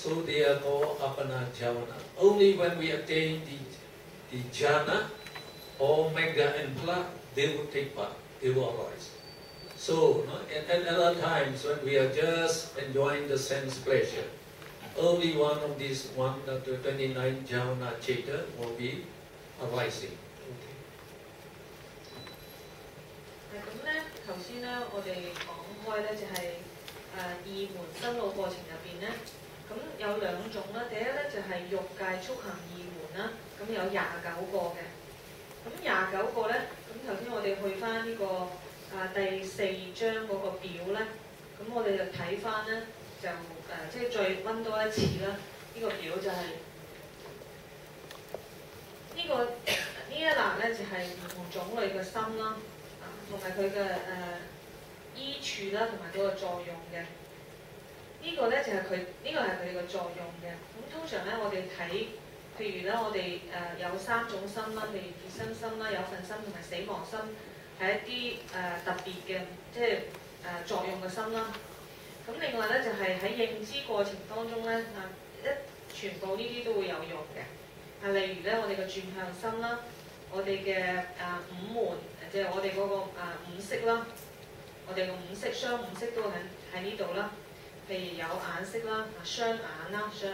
So they are called Apana Jhana. Only when we attain the jhana, or mega and pla, they will take part, they will arise. So, at other times when we are just enjoying the sense pleasure, only one of these 29 jhana chitta will be arising. 咁咧，頭先咧，我哋講開咧就係二門生老過程入邊咧，咁有兩種啦。第一咧就係欲界速行二門啦，咁有29個嘅。咁29個咧，咁頭先我哋去翻呢個第4章嗰個表咧，咁我哋就睇翻咧，就即係再温多一次啦。呢個表就係呢一欄咧，就係唔同種類嘅心啦。同埋佢嘅依處啦，同埋嗰個作用嘅。呢個咧就係佢哋嘅作用嘅。咁通常咧，我哋睇，譬如咧，我哋有3種心啦，譬如結生心啦、有份心同埋死亡心，係一啲特別嘅，即係作用嘅心啦。咁另外咧就係喺認知過程當中咧，全部呢啲都會有用嘅。例如咧，我哋嘅轉向心啦，我哋嘅五門。即係我哋嗰個五色啦，我哋個五色雙五色都喺呢度啦。譬如有眼色啦、雙眼啦、雙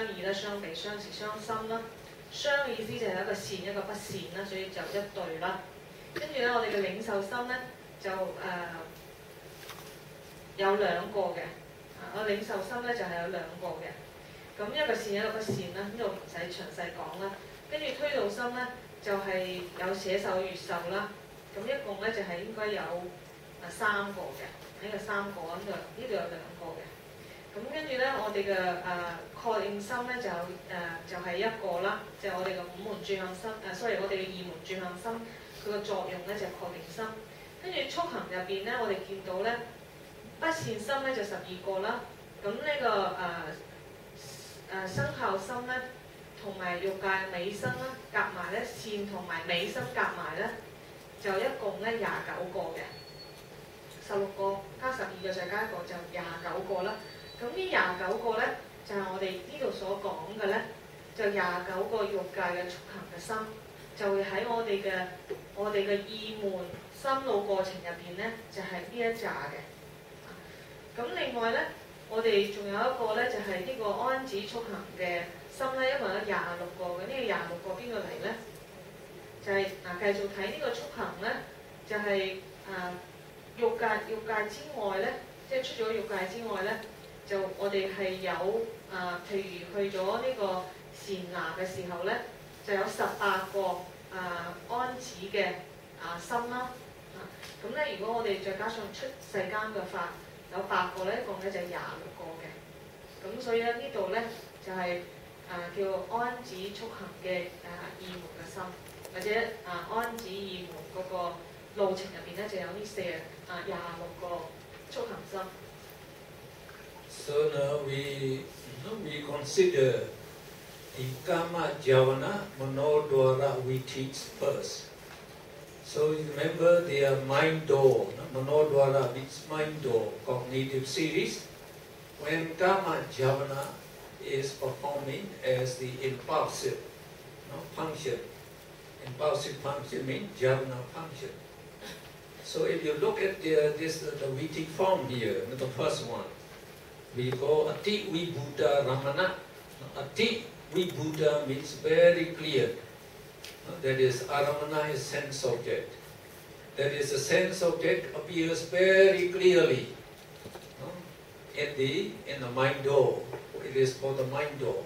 耳啦、雙鼻、雙舌、雙心啦。雙意思就係一個善一個不善啦，所以就一對啦。跟住咧，我哋嘅領受心咧就有2個嘅。我領受心咧就係有2個嘅。咁一個善一個不善啦，呢度唔使詳細講啦。跟住推導心咧。就係有捨受悅受啦，咁一共咧就係應該有3個嘅，呢個3個，呢度有2個嘅。咁跟住咧，我哋嘅確認心咧就係1個啦，就係我哋嘅5門轉向心，sorry， 我哋嘅2門轉向心，佢個作用咧就係確認心。跟住速行入邊咧，我哋見到咧不善心咧就12個啦，咁呢個生效心咧。同埋欲界美心啦，夾埋咧善同埋美心夾埋咧，就一共咧29個嘅，16個加12個再加1個就29個啦。咁呢29個咧就係我哋呢度所講嘅咧，就29個欲界嘅速行嘅心，就會喺我哋嘅二門心路過程入邊咧，就係呢一紮嘅。咁另外咧，我哋仲有一個咧，就係呢個安止速行嘅。心咧，一共有26個嘅，呢個26個邊個嚟咧？就係繼續睇呢個速行咧，就係欲界之外咧，即係出咗欲界之外咧，就我哋係有譬如去咗呢個禪那嘅時候咧，就有18個安止嘅心啦。咁咧，如果我哋再加上出世間嘅法有8個咧，一共咧就26個嘅。咁所以咧呢度咧就係、叫安止速行嘅二門嘅心，或者安止二門嗰個路程入邊咧就有呢26個速行心。So now we consider the Kama Jhana Manodwara we teach first. So remember they are mind door, Manodwara means mind door, cognitive series. When Kama Jhana is performing as the impulsive function. Impulsive function means jhana function. So if you look at the Vedic form here, the first one, we call Ati Vibhuta Ramana. Ati Vibhuta means very clear. That is, Aramana is sense object. That is, the sense object appears very clearly in the mind door. It is for the mind door.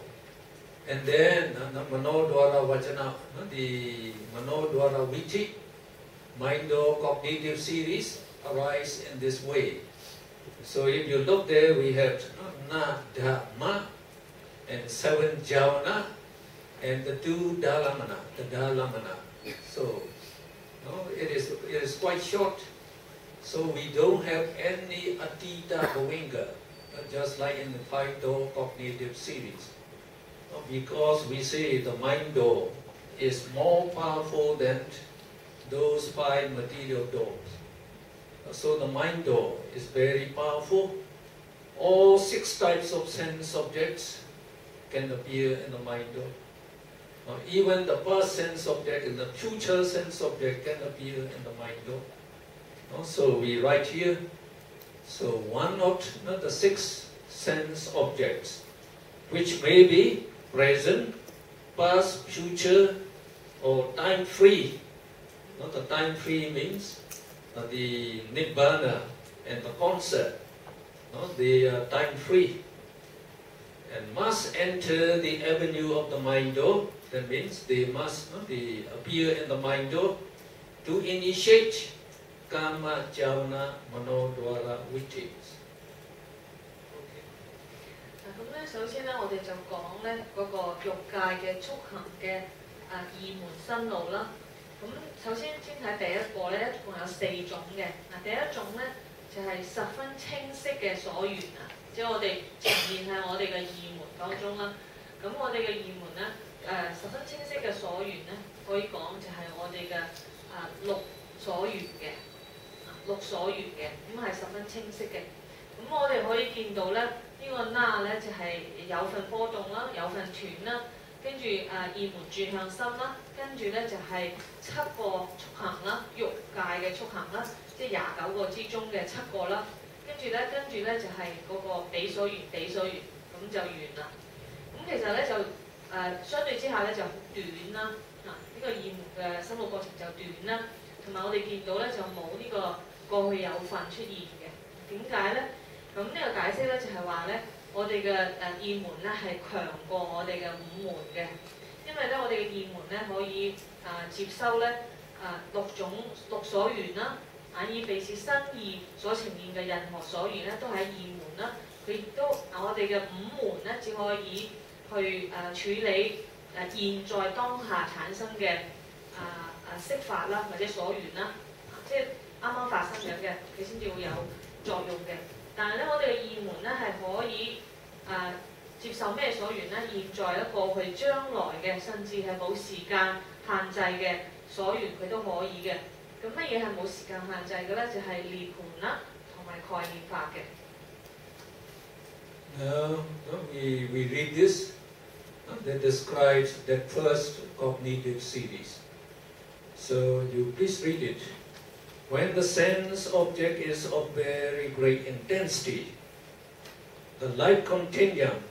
And then the Manodwara Vajana, the Manodwara Viti, mind door cognitive series arise in this way. So if you look there, we have Na, Dhamma, and 7 Jhana, and the 2 Dalamana, the Dalamana. So it is quite short. So we don't have any Atita Bhavinga, just like in the 5 door cognitive series. Because we say the mind door is more powerful than those 5 material doors. So the mind door is very powerful, all 6 types of sense objects can appear in the mind. Even the past sense object and the future sense object can appear in the mind. So we write here, so one of the 6 sense objects, which may be present, past, future, or time-free. The time-free means the Nibbana and the concept. They are time-free and must enter the avenue of the mind. That means they must appear in the mind to initiate Kama Javana Manodwara Vittis. 咁咧，首先咧，我哋就講咧嗰個欲界嘅速行嘅二門生路啦。咁首先睇第一個咧，一共有4種嘅。第一種咧就係十分清晰嘅所緣啊，即係我哋呈現喺我哋嘅二門當中啦。咁我哋嘅二門咧十分清晰嘅所緣咧，可以講就係我哋嘅六所緣嘅，六所緣嘅，咁係十分清晰嘅。咁我哋可以見到咧，呢個那咧就係有份波動啦，有份斷啦，跟住二門轉向心啦，跟住咧就係7個速行啦，欲界嘅速行啦，即係29個之中嘅7個啦，跟住咧就係嗰個比所緣，咁就完啦。咁其實咧就相對之下咧就好短啦，呢個二門嘅生路過程就短啦，同埋我哋見到咧就冇呢個過去有份出現嘅。點解咧？咁呢個解釋咧就係話咧，我哋嘅二門咧係強過我哋嘅5門嘅，因為咧我哋嘅二門咧可以接收咧六所緣啦，眼耳鼻舌身意所呈現嘅任何所緣咧都喺二門啦。佢亦都我哋嘅5門咧只可以去處理現在當下產生嘅色法啦或者所緣啦，即係啱啱發生緊嘅，佢先至會有作用嘅。但係咧，我哋嘅二門咧係可以接受咩所緣咧？現在咧、過去、將來嘅，甚至係冇時間限制嘅所緣，佢都可以嘅。咁乜嘢係冇時間限制嘅咧？就係涅槃啦，同埋概念法嘅。Now we read this that describes that first cognitive series. So you please read it. When the sense object is of very great intensity, the light continuum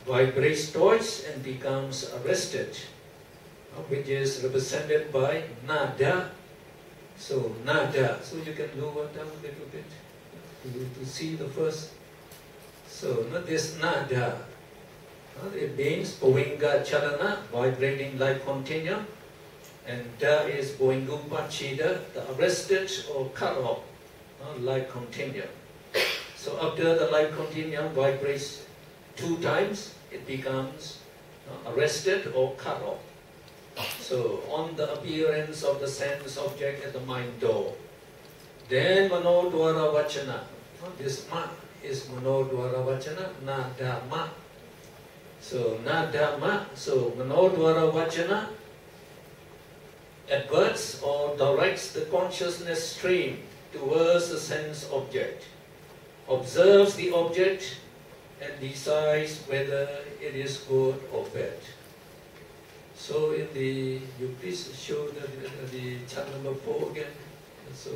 vibrates twice and becomes arrested, which is represented by nada. So nada. So you can lower down a little bit to see the first. So this nada. It means Povinga Chalana, vibrating light continuum. And da is Boingupachida, the arrested or cut off light continuum. So after the light continuum vibrates 2 times, it becomes arrested or cut off. So on the appearance of the sense object at the mind door, then Manodwara Vachana. This ma is Manodwara Vachana, na dhamma. So na dhamma, so Manodwara Vachana adverts or directs the consciousness stream towards the sense object, observes the object and decides whether it is good or bad. So in the, you please show the chart number 4 again. So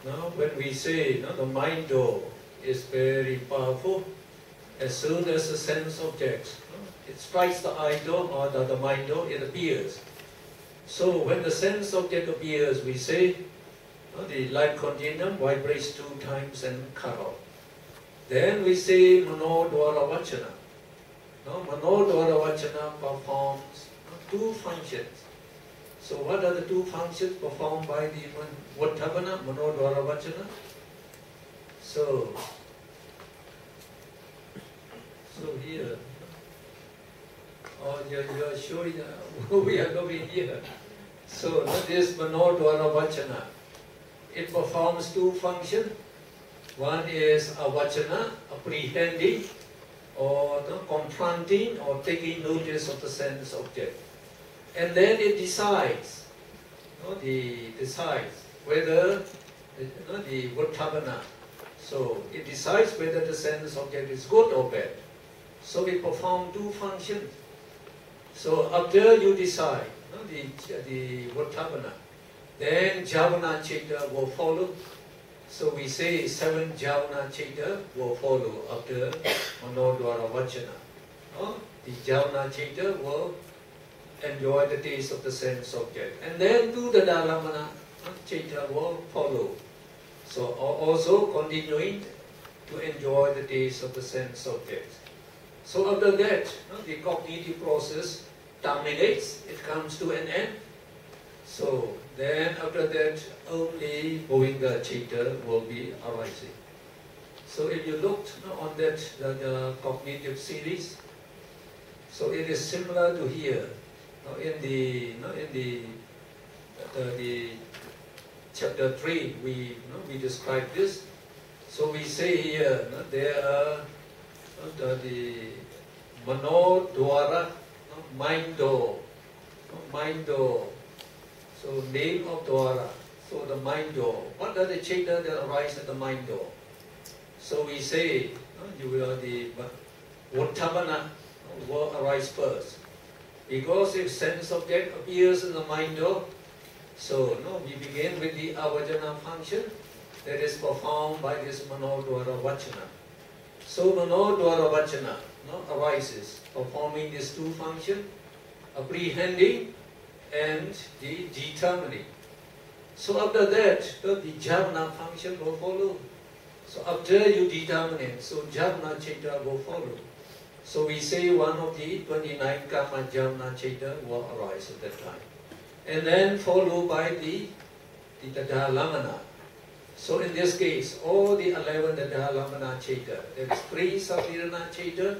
now when we say the mind door is very powerful, as soon as the sense object it strikes the eye door or the mind door, it appears. So when the sense object appears, we say the light continuum vibrates 2 times and cut off. Then we say Manodwara Vachana. Manodwara Vachana performs 2 functions. So what are the 2 functions performed by the Vattabana, Manodwara Vachana? So here, you are showing we are going here. So this Manodwara Vachana, it performs 2 functions. One is a Vachana, apprehending or confronting or taking notice of the sense object. And then it decides, decides whether the Abhidhamma. So it decides whether the sense object is good or bad. So it performs two functions. So after you decide the Abhidhamma, then Javana Chitta will follow. So we say 7 Javana Chitta will follow after Manodwara Vachana. The Javana Chitta will enjoy the taste of the sense object. And then do the Dharamana Chitta will follow. So also continuing to enjoy the taste of the sense object. So after that, the cognitive process terminates, it comes to an end. So then after that, only Govinda Chitta will be arising. So if you looked on that the cognitive series, so it is similar to here. In the chapter 3, we describe this. So we say here there are the Manodwara, mind door, So name of Dwara, so the mind door. What are the chitta that arise at the mind door? So we say you will the Abhidhamma will arise first. Because if sense object appears in the mind door, so we begin with the avajana function that is performed by this Manodwara Vachana. So Manodwara Vachana arises, performing these two functions, apprehending and the determining. So after that, the Javana function will follow. So after you determine it, so Javana Chitta will follow. So we say one of the 29 Kama Javana Chitta will arise at that time. And then followed by the Dhalamana. So in this case, all the 11 Dhalamana Chitta, there is 3 Savirana Chitta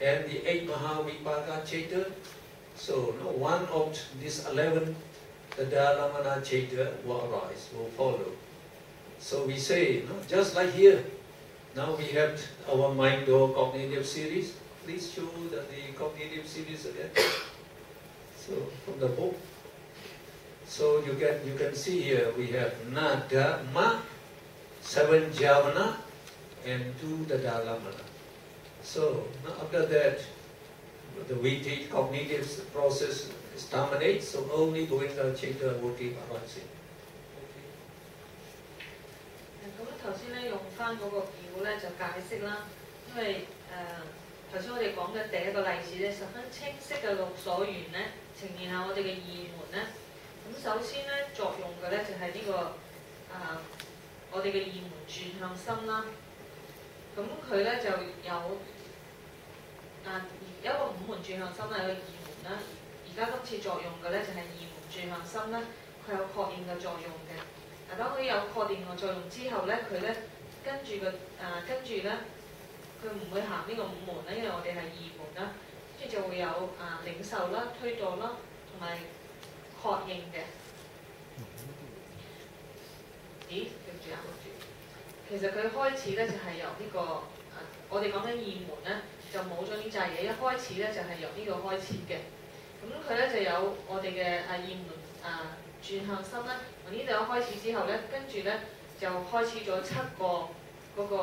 and the 8 Mahavipaka Chitta. So one of these 11 Dhalamana Chitta will arise, will follow. So we say, just like here, now we have our mind or cognitive series. Please show the cognitive series again. So from the book. So you can see here we have Nada, Ma, 7 Javana, and 2 Dhalamana. So after that, the Viti cognitive process is terminates, so only Govinda Chitta will keep arising. 咁頭先咧用翻嗰個表咧就解釋啦，因為頭先我哋講嘅第一個例子咧十分清晰嘅六所緣咧呈現下我哋嘅義門咧。咁首先咧作用嘅咧就係呢個我哋嘅義門轉向心啦。咁佢咧就有一個五門轉向心係個義門啦。而家今次作用嘅咧就係義門轉向心啦，佢有確認嘅作用嘅。當佢有確定嘅作用之後咧，佢咧跟住咧，佢唔會行呢個五門啦，因為我哋係二門啦，跟住就會有領受啦、推導啦，同埋確認嘅。咦？對唔住啊，其實佢開始咧就係由呢個我哋講緊二門咧就冇咗呢扎嘢，一開始咧就係由呢個開始嘅。咁佢咧就有我哋嘅二門轉向心咧，呢度一開始之後咧，跟住咧就開始咗7個嗰個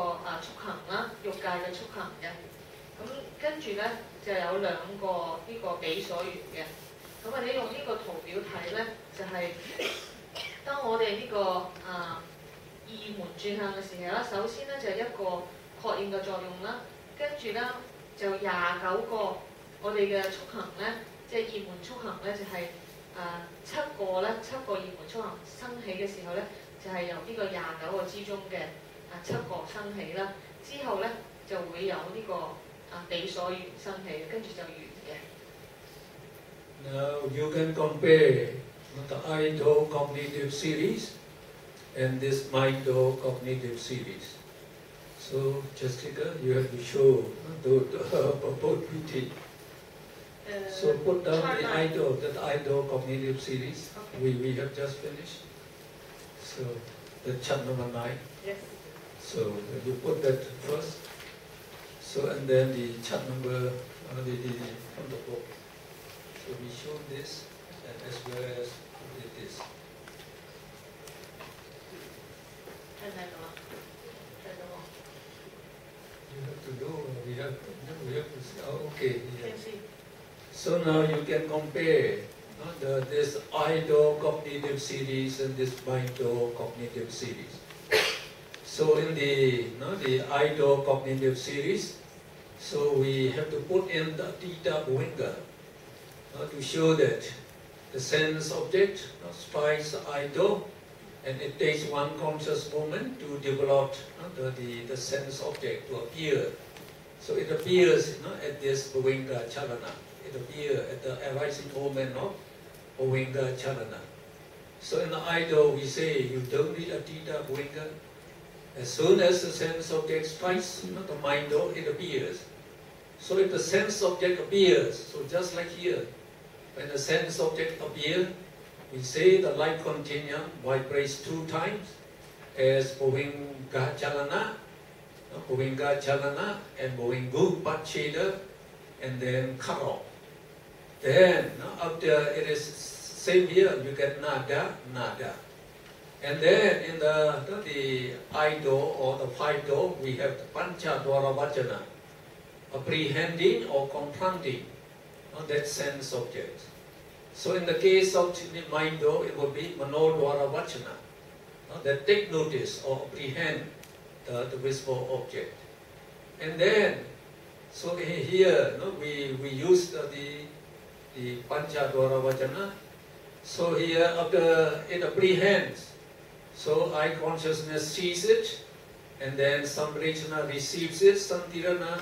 速行啦，欲界嘅速行嘅。咁跟住咧就有2個呢個比所緣嘅。咁或者用呢個圖表睇咧，就係、當我哋呢個二門轉向嘅時候啦，首先咧就一個確認嘅作用啦，跟住咧就29個我哋嘅速行咧，即係二門速行咧就係、7個二門速行生起嘅時候咧，就係、由呢個29個之中嘅7個生起啦。之後咧就會有呢個比所緣生起，跟住就完嘅。Now you can compare the Ido cognitive series and this Mindo cognitive series. So Jessica, you have to show both VT. So put down the Ido cognitive series. Okay. We have just finished. So the chapter number 9. Yes. So you put that first. So and then the chapter number from the book. So we show this as well as this. 聽唔聽到啊？聽到喎。You have to do. We have to. Oh, okay. 聽先。So now you can compare this idle cognitive series and this mindful cognitive series. So in the idle cognitive series, so we have to put in the Tita Bhuvinga to show that the sense object strikes idle, and it takes one conscious moment to develop the sense object to appear. So it appears at this Bhuvinga Chalana. It appears at the arising moment of Bhuvinga Chalana. So in the idle we say you don't need a Tita Bhuvinga. As soon as the sense object strikes the mind, it appears. So if the sense object appears, so just like here, when the sense object appears, we say the light continuum vibrates 2 times as Bhuvinga Chalana, and Bhuvingu Pacheda, and then cut off. Then after it is same here, you get nada. And then in the idol or the 5 door, we have the Pancha Dwara Vajana, apprehending or confronting that sense object. So in the case of the mind door, it would be Mano Dwara Vajana, that take notice or apprehend the visible object. And then, so here we use the Pancha Dwara Vajana. So here after it apprehends, so eye consciousness sees it, and then Sambrechana receives it, Santirana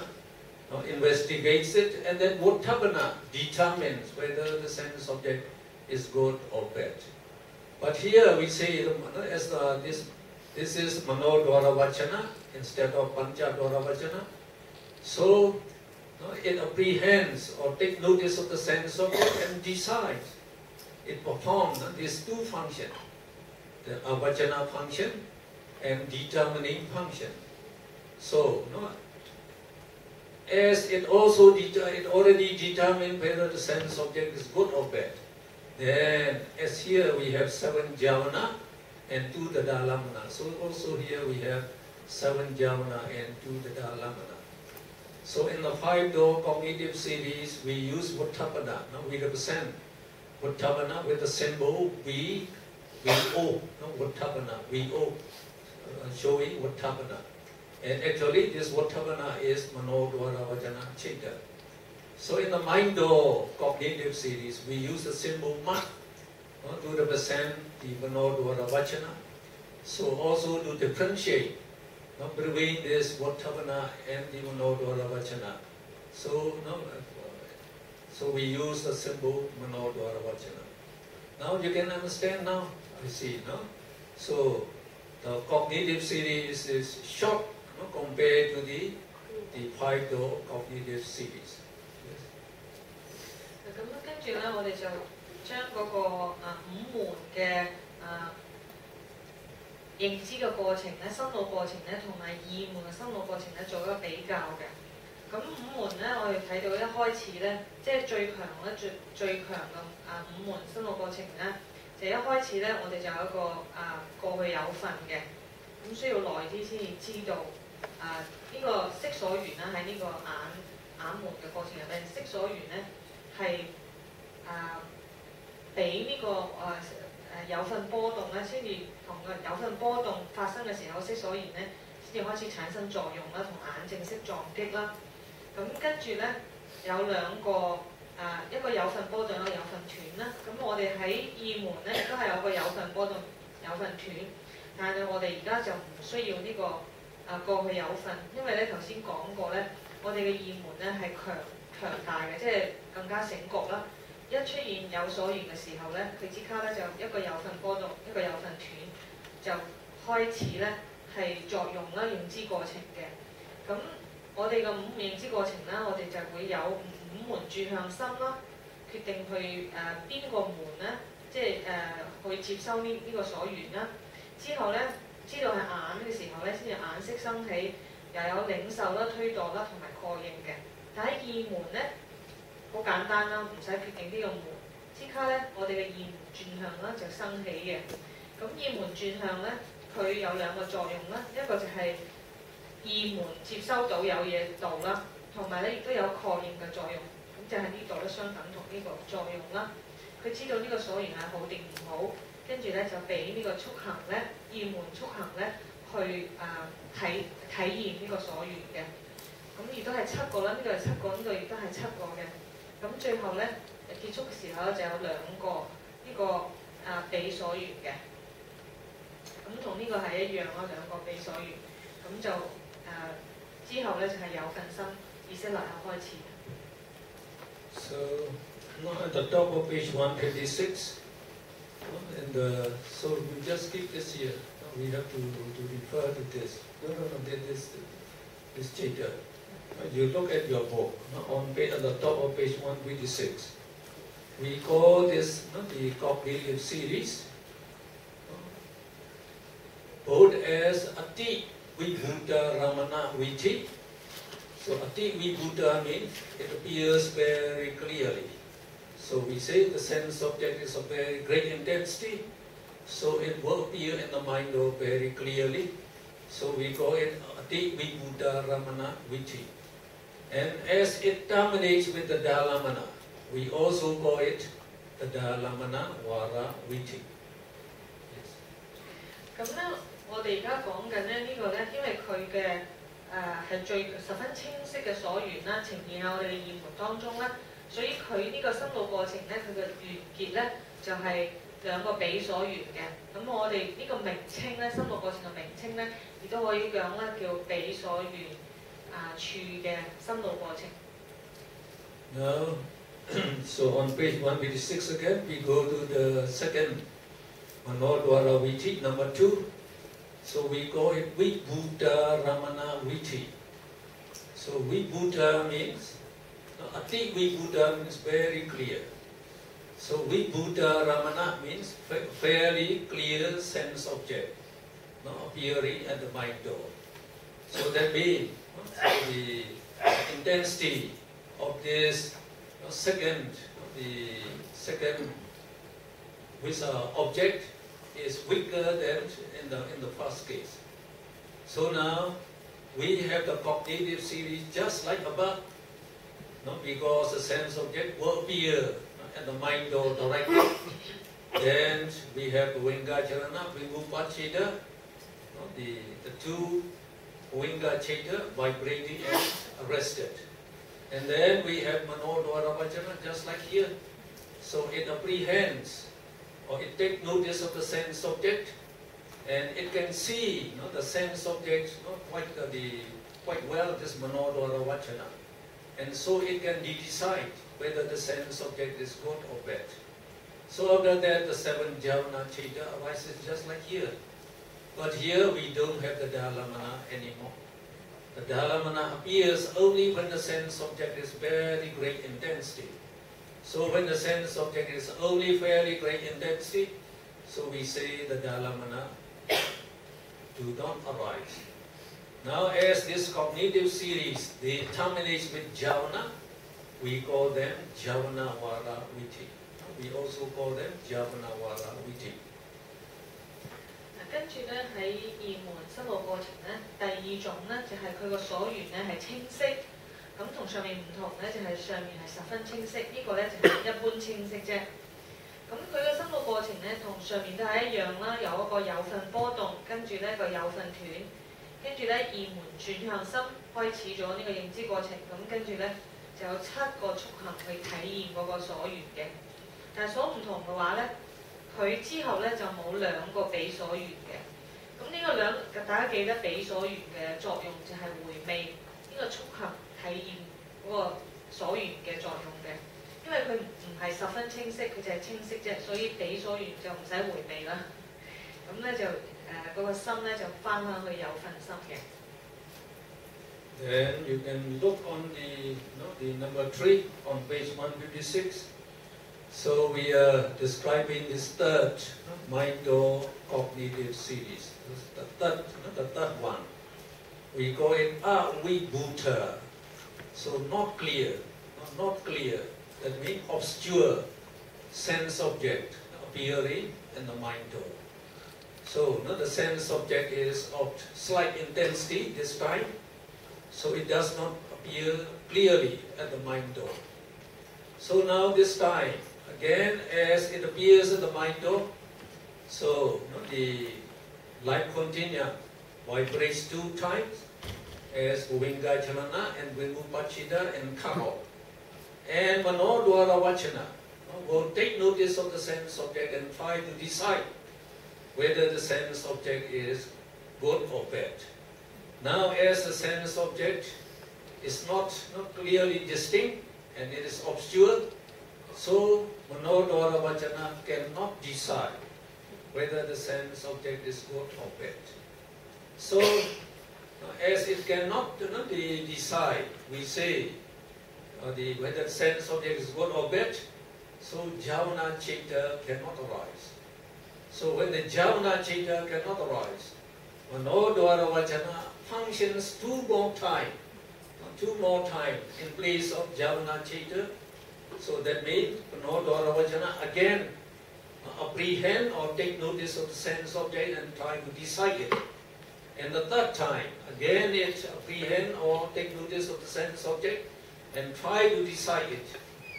investigates it, and then Uttapana determines whether the sense object is good or bad. But here we say as this is Mano Dwara Vachana instead of Pancha Dwara Vachana. So it apprehends or takes notice of the sense object and decides. It performs these 2 functions, the avajana function and determining function. So, as it already determined whether the sense object is good or bad, then as here we have 7 javana and 2 dadalamana. So also here we have 7 javana and 2 dadalamana. So in the 5 door cognitive series, we use Uttapana. We represent Uttapana with the symbol V-O, Uttapana, V-O, showing Uttapana. And actually this Uttapana is Mano Dwara Vajana Chitta. So in the mind door cognitive series, we use the symbol Ma to represent the Mano Dwara Vajana. So also to differentiate between this Uttapana and the Mano Dwara Vajana. So we use the symbol Mano Dwara Vajana. Now you can understand now, I see, no? So the cognitive series is short compared to the 5 door cognitive series. 咁跟住咧，我哋就將嗰個5門嘅認知嘅過程咧、生腦過程咧，同埋2門嘅生腦過程咧，做一個比較嘅。咁5門咧，我哋睇到一開始咧，即係最強咧、最強嘅5門生腦過程咧，就一開始咧，我哋就有一個過去有份嘅，咁需要耐啲先至知道呢個色所緣啦，喺呢個眼門嘅過程入邊，色所緣咧係俾呢個有份波動咧，先至同個有份波動發生嘅時候，色所緣咧先至開始產生作用啦，同眼正式撞擊啦。咁跟住咧有2個一個有份波動，一個有份斷啦。咁我哋喺2門咧亦都係有個有份波動、有份斷，但係我哋而家就唔需要呢個過去有份，因為咧頭先講過咧，我哋嘅2門咧係強大嘅，即係更加醒覺啦。一出現有所緣嘅時候咧，佢即刻咧就一個有份波動，一個有份斷，就開始咧係作用啦、認知過程嘅。咁我哋嘅5門認知過程咧，我哋就會有5門轉向心啦，決定去邊個門咧，即係去接收呢個所緣啦。之後咧，知道係眼嘅時候咧，先至眼識生起，又有領受啦、推度啦同埋確認嘅。但喺2門咧，好簡單啦，唔使決定呢個門，即刻咧我哋嘅2門轉向啦就生起嘅。咁2門轉向咧，佢有兩個作用啦，一個就係意門接收到有嘢道啦，同埋咧亦都有確認嘅作用。咁就係呢度咧相等同呢個作用啦。佢知道呢個所緣係好定唔好，跟住咧就俾呢個速行咧意門速行咧去體驗呢個所緣嘅。咁亦都係7個啦，呢個係7個，呢個亦都係7個嘅。咁最後咧結束嘅時候咧就有2個呢個比所緣嘅。咁同呢個係一樣咯，2個比所緣。咁就之後咧就係有份心意識立刻開始。So now at the top of page 156, and so we just keep this here. We have to refer to this. No, this chapter. You look at your book on page at the top of page 156. We call this the cognitive series, both as Ati Vibhuta Ramana Viti. So Ati Vibhuta means it appears very clearly. So we say the sense object is of very great intensity, so it will appear in the mind very clearly. So we call it Ati Vibhuta Ramana Viti. And as it terminates with the Dalamana, we also call it the Dalamana Vara Viti. 咁咧，我哋而家講緊咧呢個咧，因為佢嘅係最十分清晰嘅所緣啦，呈現喺我哋嘅意門當中啦，所以佢呢個深度過程咧，佢嘅完結咧就係2個比所緣嘅。咁我哋呢個名稱咧，深度過程嘅名稱咧，亦都可以講咧叫比所緣處嘅深度過程。Now, so on page 156 again, we go to the second Manodwara Viti, number 2. So we call it Vibhuta Ramana Viti. So Vibhuta means, Ati Vibhuta means very clear. So Vibhuta Ramana means fairly clear sense object appearing at the mind door. So that means the intensity of this second with object is weaker than in the first case. So now we have the cognitive series just like above, because the sense object will appear at the mind door directly. Then we have Vingacharana, Vingupachita, the 2 Vingachita vibrating and arrested. And then we have Manodwara Vachana just like here. So it apprehends or it takes notice of the sense object, and it can see the sense object quite well, this Manodwara Vachana. And so it can decide whether the sense object is good or bad. So after that the 7 Javana Chita arises just like here. But here we don't have the Dalamana anymore. The Dalamana appears only when the sense object is very great intensity. So when the sense object is only fairly great intensity, so we say the Dalamana do not arise. Now as this cognitive series, they terminate with Javana, we call them Javana Vara Viti. We also call them Javana Vara Viti. 跟住咧喺意門深度過程咧，第2種咧就係佢個所緣咧係清晰，咁同上面唔同咧就係上面係十分清晰，呢個咧就係一般清晰啫。咁佢嘅深度過程咧同上面都係一樣啦，有一個有份波動，跟住咧個有份斷，跟住咧意門轉向心開始咗呢個認知過程，咁跟住咧就有7個速行去體驗嗰個所緣嘅。但係所唔同嘅話咧，佢之後咧就冇2個比所緣嘅。咁呢個大家記得比所緣嘅作用就係回味呢個速行體驗嗰個所緣嘅作用嘅。因為佢唔係十分清晰，佢就係清晰啫，所以比所緣就唔使回味啦。咁咧就嗰個心咧就翻返去有份心嘅。Then you can look on the number 3 on page 156. So we are describing this third mind-door cognitive series. The third one. We call it Avibhuta. So not clear, not clear. That means obscure sense object appearing in the mind door. So the sense object is of slight intensity this time, so it does not appear clearly at the mind door. So now this time, again as it appears at the mind door, so the light continuum vibrates 2 times as Govinga Chalana and Vimupachita and Karo. And Manodwara Vachana will take notice of the sense object and try to decide whether the sense object is good or bad. Now as the sense object is not clearly distinct and it is obscure, so Manodwara Vachana cannot decide whether the sense object is good or bad. So as it cannot decide, we say whether the sense object is good or bad, so Javana Chitta cannot arise. So when the Javana Chitta cannot arise, Manodwara Vachana functions 2 more times in place of Javana Chitta. So that means Manodwara Vachana again apprehend or take notice of the sense object and try to decide it. And the 3rd time, again it apprehend or take notice of the sense object and try to decide it,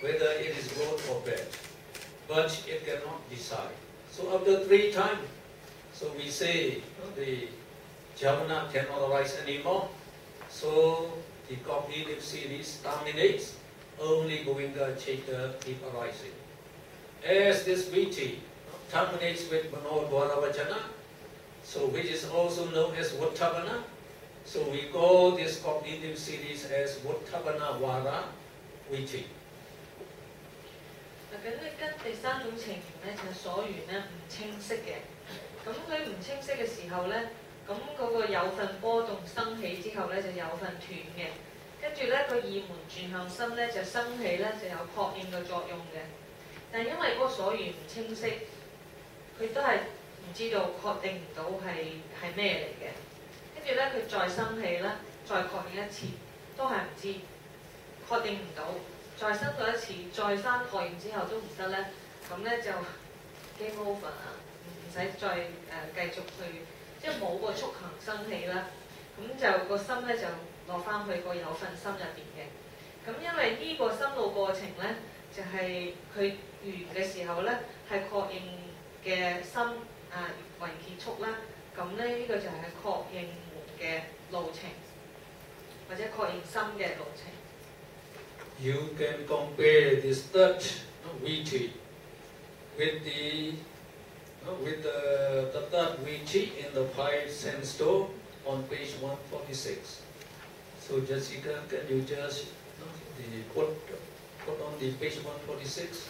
whether it is good or bad. But it cannot decide. So after 3 times, so we say the Javana cannot arise anymore. So the cognitive series terminates, only Govinda Chitta keep arising. As this Viti terminates with Manodwara Vachana, so which is also known as Vutthabana, so we call this cognitive series as Vutthabana Vara Viti. 咁咧跟第3種情形咧就係所緣咧唔清晰嘅，咁佢唔清晰嘅時候咧，咁嗰個有份波動生起之後咧就有份斷嘅，跟住咧個二門轉向心咧就生起咧就有確認嘅作用嘅，但係因為嗰個所緣唔清晰，佢都係唔知道確定唔到係咩嚟嘅，跟住咧佢再生起啦，再確認一次都係唔知，確定唔到。 再生過一次，再三確認之後都唔得咧，咁咧就 game over 啊，唔使再繼續去，即係冇個速行生起啦，咁就個心咧就落翻去個有份心入邊嘅。咁因為呢個心路過程咧，就係佢完嘅時候咧，係確認嘅心為結束啦，咁咧呢個就係確認門嘅路程，或者確認心嘅路程。 You can compare this 3rd Viti with the 3rd Viti in the 5 sense door on page 146. So Jessica, can you just put on the page 146?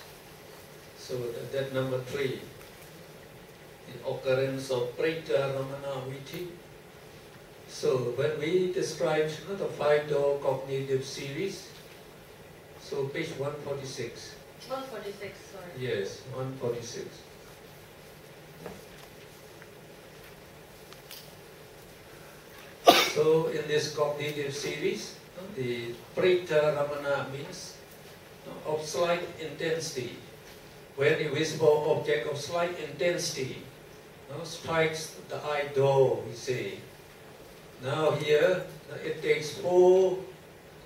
So that number 3, the occurrence of Preta Ramana Viti. So when we describe the 5-door cognitive series. So page 146. 146, sorry. Yes, 146. So in this cognitive series, the Preta Ramana means of slight intensity. When a visible object of slight intensity strikes the eye door, we say. Now here it takes 4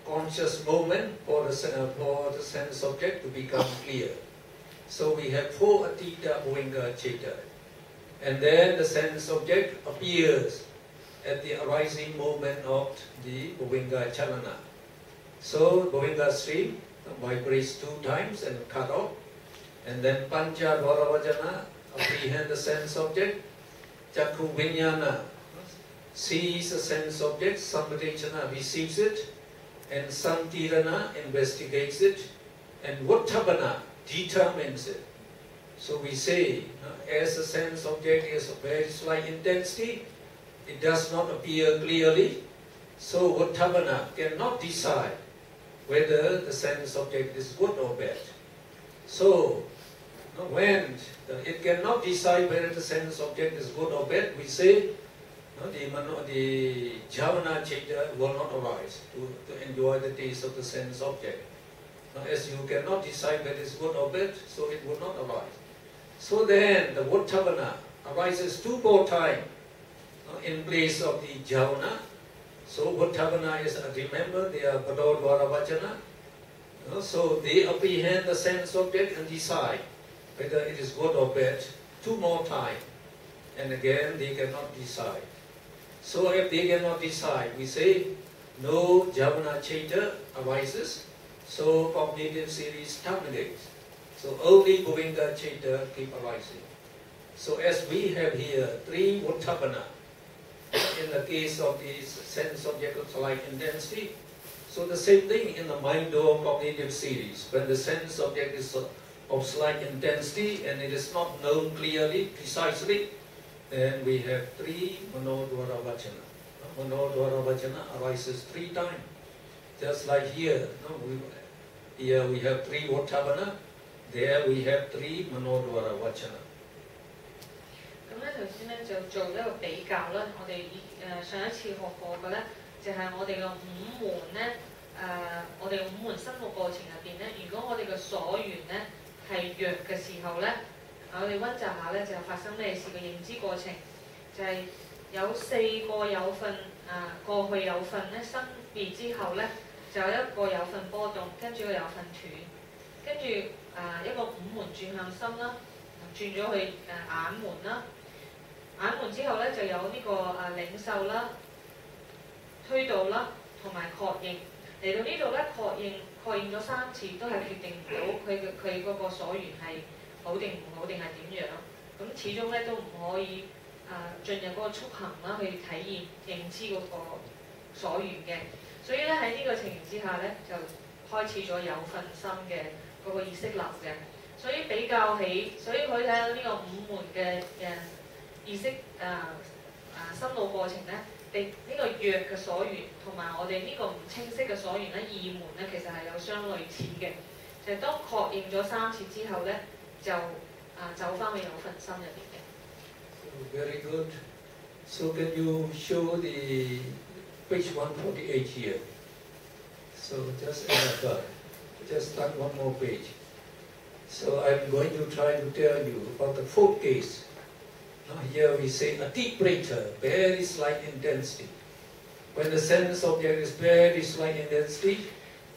conscious moment for the sense object to become clear. So we have 4 Atita Govinga Chitta. And then the sense object appears at the arising moment of the Govinga Chalana. So Govinga stream vibrates 2 times and cut off. And then Pancha Dvaravajana apprehend the sense object. Chakku Vinyana sees the sense object. Samvedana receives it. And Santirana investigates it, and Vutthabana determines it. So we say, as the sense object is of very slight intensity, it does not appear clearly, so Vutthabana cannot decide whether the sense object is good or bad. So, when it cannot decide whether the sense object is good or bad, we say, the Javana Chitta will not arise to enjoy the taste of the sense object. Now, as you cannot decide whether it's good or bad, so it will not arise. So then the Vutthabana arises two more times in place of the javana. So Abhidhamma is, remember, they are Padodvara Vajana. So they apprehend the sense object and decide whether it is good or bad two more times. And again they cannot decide. So if they cannot decide, we say no javana chaita arises, so cognitive series terminates. So only Govinda chaita keep arising. So as we have here three Abhidhamma, in the case of the sense object of slight intensity, so the same thing in the mind or cognitive series. When the sense object is of slight intensity and it is not known clearly, precisely, then we have three Manodvara Vachana. Manodvara Vachana arises three times. Just like here, here we have three Abhidhamma, there we have three Manodvara Vachana. 咁咧頭先咧就做一個比較啦，我哋上一次學過嘅咧，就係我哋嘅五門咧，我哋五門生活過程入邊咧，如果我哋嘅所緣咧係弱嘅時候咧，我哋溫習下咧就發生咩事嘅認知過程，就係有四個有份過去有份咧生滅之後咧，就有一個有份波動，跟住個有份斷，跟住一個五門轉向心啦，轉咗去眼門啦。眼門之後咧就有呢個領受啦、推導啦同埋確認。嚟到呢度咧確認咗三次，都係決定唔到佢嗰個所緣係好定唔好定係點樣。咁始終咧都唔可以進入嗰個速行啦，去體驗認知嗰個所緣嘅。所以咧喺呢個情形之下咧，就開始咗有份心嘅嗰個意識流嘅。所以比較起，所以可以睇到呢個五門嘅意識心路過程咧，呢個弱嘅所緣同埋我哋呢個唔清晰嘅所緣咧，二門咧其實係有相類似嘅，就係當確認咗三次之後咧，就走翻去有份心入邊嘅。Very good. So can you show the page 148 here? So just start one more page. So I'm going to try to tell you about the fourth case. Here we say a deep breather, very slight intensity. When the sense object is very slight intensity,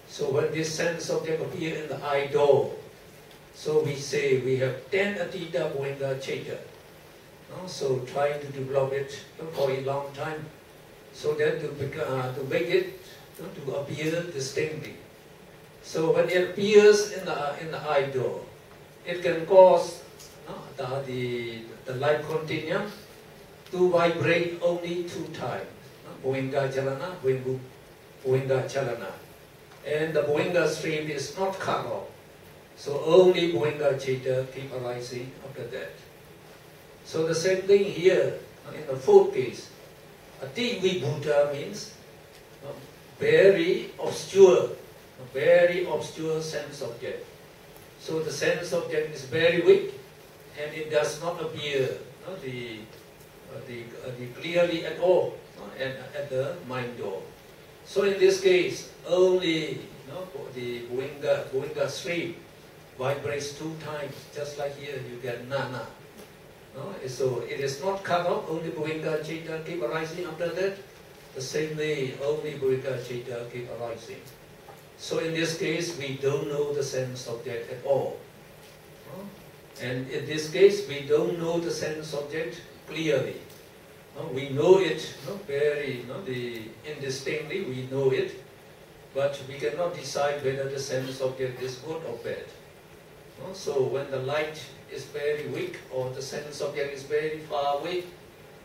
so when this sense object appears in the eye door, so we say we have 10 Atita Govinda Chaita. So try to develop it for a long time, so that to make it to appear distinctly. So when it appears in the eye door, it can cause the light continuum to vibrate only two times. Govinda Chalana, Govinda Chalana. And the Govinda stream is not cut off. So only Govinda Chaita keep arising after that. So the same thing here in the fourth case. Ati Vibhuta means very obscure sense object. So the sense object is very weak and it does not appear clearly at all at the mind door. So in this case, only the Govinda stream vibrates two times, just like here you get Nana. So it is not cut off, only Govinda Chaita keep arising after that. The same way, only Govinda Chaita keep arising. So in this case, we don't know the sense object at all. And in this case, we don't know the sense object clearly. We know it very indistinctly, we know it, but we cannot decide whether the sense object is good or bad. So when the light is very weak or the sense object is very far away,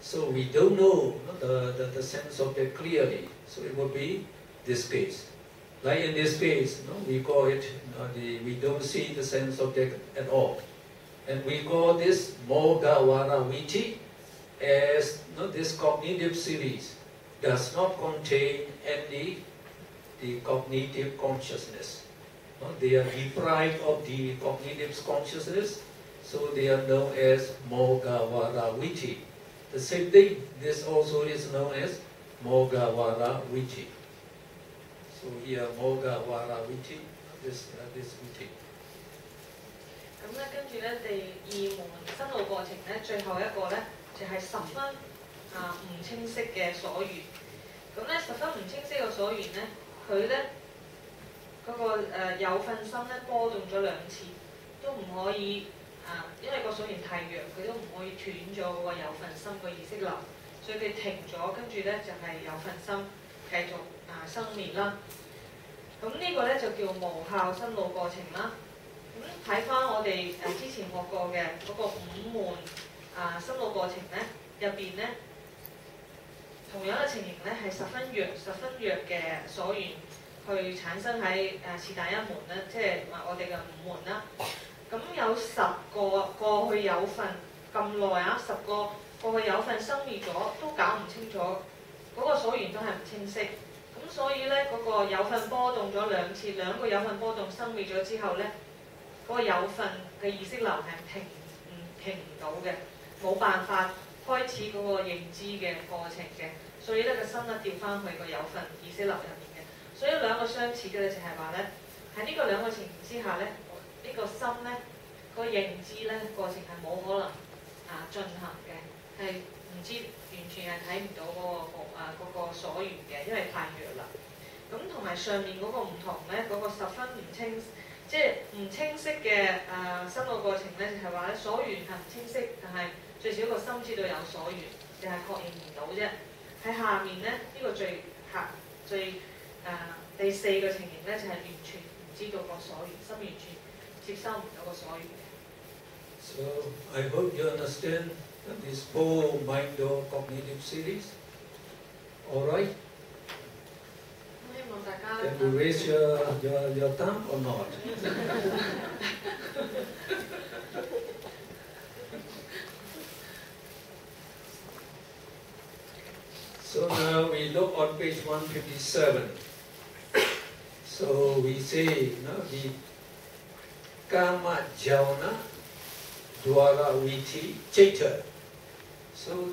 so we don't know the sense object clearly. So it would be this case. Like in this case, we call it, we don't see the sense object at all. And we call this Mogavara Viti as this cognitive series does not contain any the cognitive consciousness. They are deprived of the cognitive consciousness, so they are known as Mogavara Viti. The same thing, this also is known as Mogavara Viti. So here Mogavara Viti, this Viti. 咁咧跟住咧第二門生路過程咧，最後一個咧就係十分唔清晰嘅所緣。咁咧十分唔清晰嘅所緣咧，佢咧嗰個有份心咧波動咗2次，都唔可以因為個所緣太弱，佢都唔可以斷咗嗰個有份心個意識流，所以佢停咗，跟住咧就係有份心繼續生滅啦。咁呢個咧就叫無效生路過程啦。咁睇翻我哋之前學過嘅嗰個5門生路過程咧，入邊咧同樣嘅情形咧係十分弱嘅所緣去產生喺是但一門咧，即係我哋嘅5門啦。咁有10個過去有份咁耐10個過去有份生滅咗，都搞唔清楚嗰個所緣都係唔清晰。咁所以咧嗰個有份波動咗2次，2個有份波動生滅咗之後咧，嗰個有份嘅意識流係停唔到嘅，冇辦法開始嗰個認知嘅過程嘅。所以咧個心咧掉翻去個有份意識流入面嘅。所以2個相似嘅咧就係話咧，喺呢個2個情形之下咧，呢個心咧個認知咧過程係冇可能進行嘅，係唔知完全係睇唔到嗰個所緣嘅，因為太弱啦。咁同埋上面嗰個唔同咧，嗰個十分即係唔清晰嘅生路過程咧，就係話咧所緣係唔清晰，但係最少個心知道有所緣，就係確認唔到啫。喺下面咧，呢個最第4個情形咧，就係完全唔知道個所緣，心完全接收唔到個所緣嘅。So I hope you understand this 4 mind or cognitive series. All right? 希望大家 Can you raise your thumb or not? So now we look on page 157. So we say, the Kama Javana Dwara Viti Chaita. So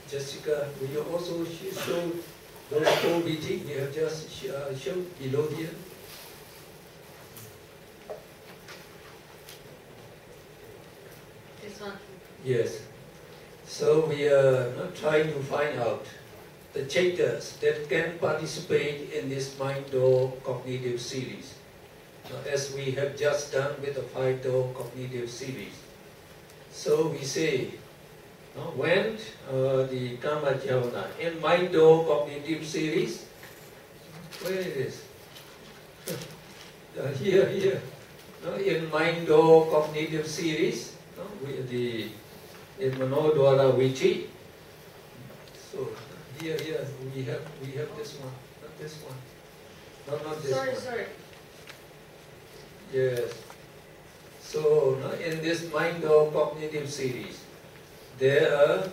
Jessica, will you also show those 4 viti we have just shown below here? This one? Yes. So we are trying to find out the chaitas that can participate in this mind-door cognitive series, as we have just done with the 5-door cognitive series. So we say, when the Kama Javana in mind-door cognitive series, where it is? Here. In mind-door cognitive series, in Manodwara Vichi. So here we have this one, not this one. No, not this one. Sorry. Yes. So in this mind or cognitive series, there are.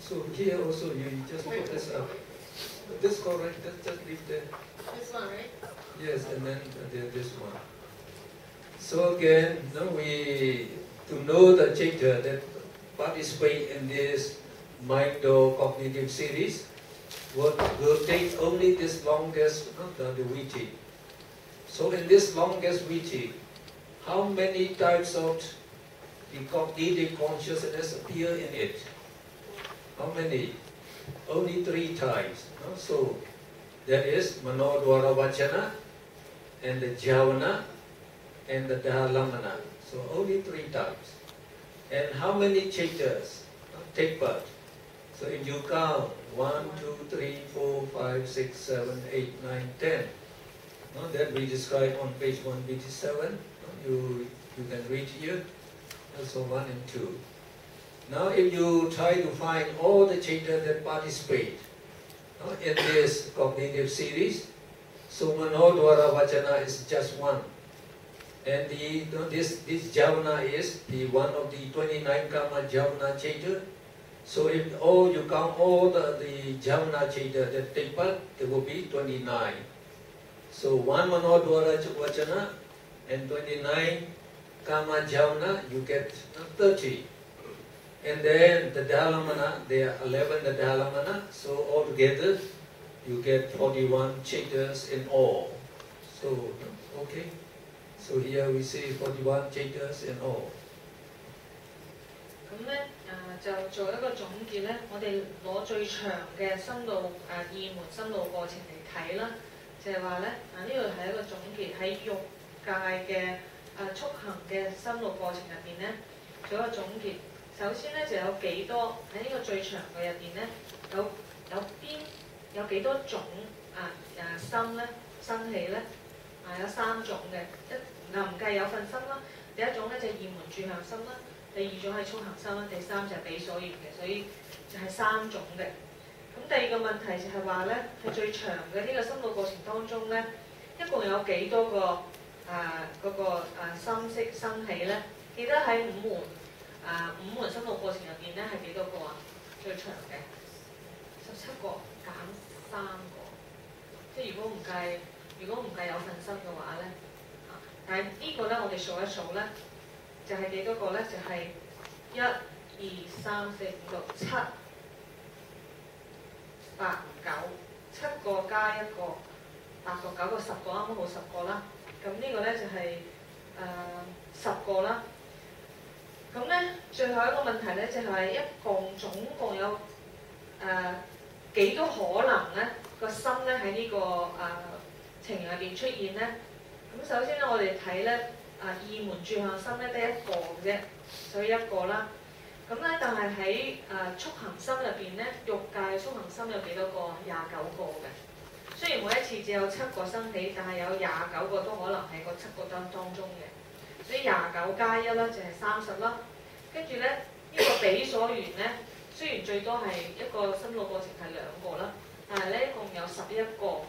So here also you just put this up. This correct? Just leave there. This one, right? Yes, and then this one. So again, to know the chaita that participate in this mind or cognitive series will take only this longest, the viti. So in this longest viti, how many types of the cognitive consciousness appear in it? How many? Only 3 types. So that is Manodwara Vachana, and the Javana, and the Dhalamana. So only 3 types. And how many chaitas take part? So if you count 1, 2, 3, 4, 5, 6, 7, 8, 9, 10. That we describe on page 157. You can read here. So 1 and 2. Now if you try to find all the chaitas that participate in this cognitive series, so Manodwara Vachana is just 1. And this Javana is the one of the 29 Kama Javana chaita. So if you count all the Javana chaita that take part, there will be 29. So 1 Manodwara Vachana and 29 Kama Javana, you get 30. And then the Dhalamana, there are 11 the Dhalamana, so altogether you get 41 chaitas in all. So, okay. So here we see 41 chapters and all. 咁咧就做一個總結咧，我哋攞最長嘅深度二門深度過程嚟睇啦，就係話咧呢度係一個總結喺欲界嘅速行嘅深度過程入邊咧，做一個總結。首先咧就有幾多喺呢個最長嘅入邊咧，有幾多種心咧生起咧有3種嘅，唔計有份心啦。第一種咧就係二門住向心啦。第二種係速行心啦，第三就係比所緣嘅，所以就係3種嘅。咁第二個問題就係話咧，係最長嘅呢個深度過程當中咧，一共有幾多個心識生起咧？記得喺五門深度過程入邊咧係幾多個啊？最長嘅17個減3個，即係如果唔計有份心嘅話咧，但係呢個咧我哋數一數咧。就係幾多個咧？就係1、2、3、4、5、6、7、8、9，7個加1個，8個、9個、10個，啱啱好10個啦。咁呢個咧就係10個啦。咁咧最後一個問題咧就係總共有幾多可能咧個心咧喺呢個情形入邊出現咧？咁首先咧我哋睇咧。二門住向心咧得1個嘅啫，所以1個啦。咁咧，但係喺速行心入邊咧，欲界速行心有幾多個？29個嘅。雖然每一次只有7個生起，但係有29個都可能係個7個當中嘅。所以29加1啦，就係30啦。跟住咧，呢個比所緣咧，雖然最多係一個深度過程係2個啦，但係咧一共有11個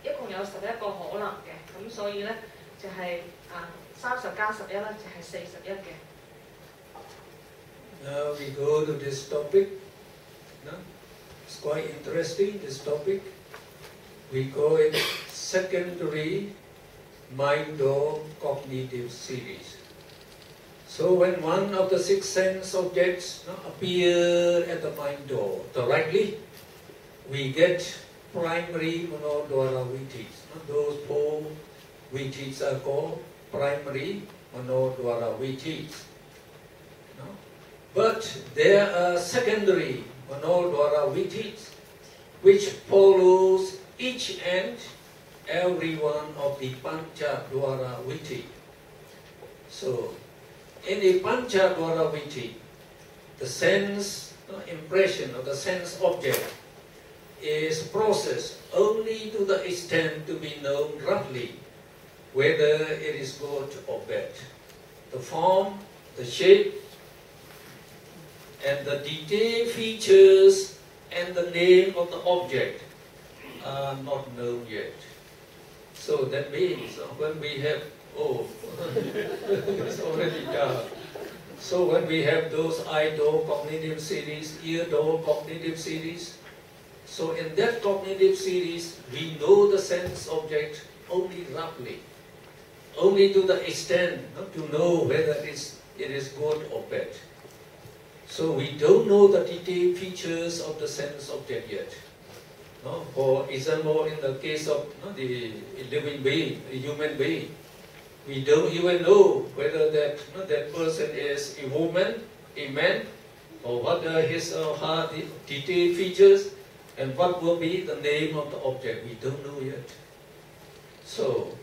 一共有11個可能嘅，咁所以咧就係30加11咧就係41嘅。Now we go to this topic. No? It's quite interesting, this topic. We call it secondary mind or cognitive series. So when one of the 6 sense objects appear at the mind door directly, we get primary manodwara vittis. Those 4 vittis are called primary manodwara vittis. But there are secondary manodwara vittis which follows each and every one of the panchadwara vitti. So in the panchadwara vitti, the sense impression of the sense object is processed only to the extent to be known roughly whether it is good or bad. The form, the shape, and the detailed features and the name of the object are not known yet. So that means when we have, it's already done. So when we have those eye door cognitive series, ear door cognitive series, so in that cognitive series, we know the sense object only roughly, only to the extent to know whether it is good or bad. So we don't know the detailed features of the sense object yet. No? For example, in the case of the living being, a human being, we don't even know whether that person is a woman, a man, or what are his or her detailed features, and what will be the name of the object. We don't know yet. So,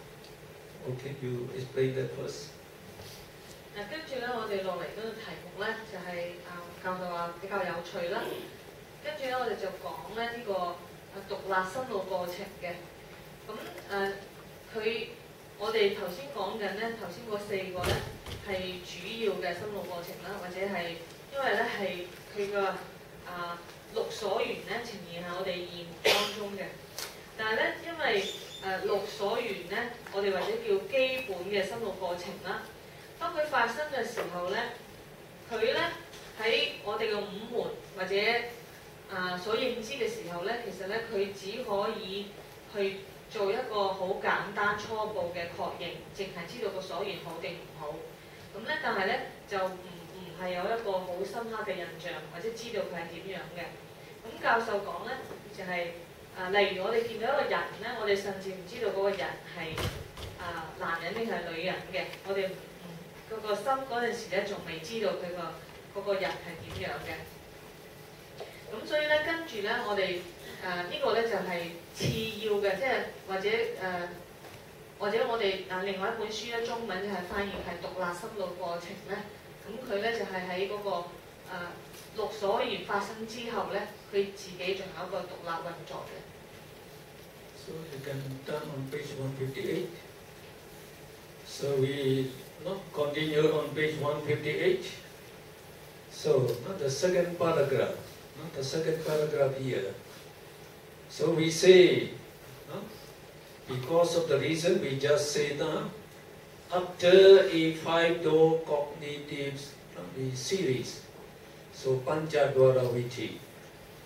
okay, you explain that first. 跟住咧，我哋落嚟嗰個題目咧就係教授話比較有趣啦。跟住咧，我哋就講咧呢個獨立深度過程嘅。咁我哋頭先講緊咧，頭先嗰4個咧係主要嘅深度過程啦，或者係因為咧係佢個6所緣咧呈現喺我哋現當中嘅。但係咧，因為6所緣咧，我哋或者叫基本嘅深度過程啦。當佢發生嘅時候咧，佢咧喺我哋嘅5門或者所認知嘅時候咧，其實咧佢只可以去做一個好簡單初步嘅確認，淨係知道個所緣好定唔好。咁咧，但係咧就唔係有一個好深刻嘅印象，或者知道佢係點樣嘅。咁教授講咧就係例如我哋見到一個人咧，我哋甚至唔知道嗰個人係男人定係女人嘅，我哋嗰個心嗰陣時咧仲未知道佢嗰個人係點樣嘅。咁所以咧跟住咧我哋呢個咧就係次要嘅，即係或者我哋另外一本書咧中文就係翻譯係獨立心路過程咧，咁佢咧就係喺嗰個六所緣發生之後咧，佢自己仲有一個獨立運作嘅。So you can turn on page 158. So we continue on page 158. So the second paragraph, the second paragraph here. So we say, because of the reason we just said, after a five-door cognitive series, so Panchadwara Vitti,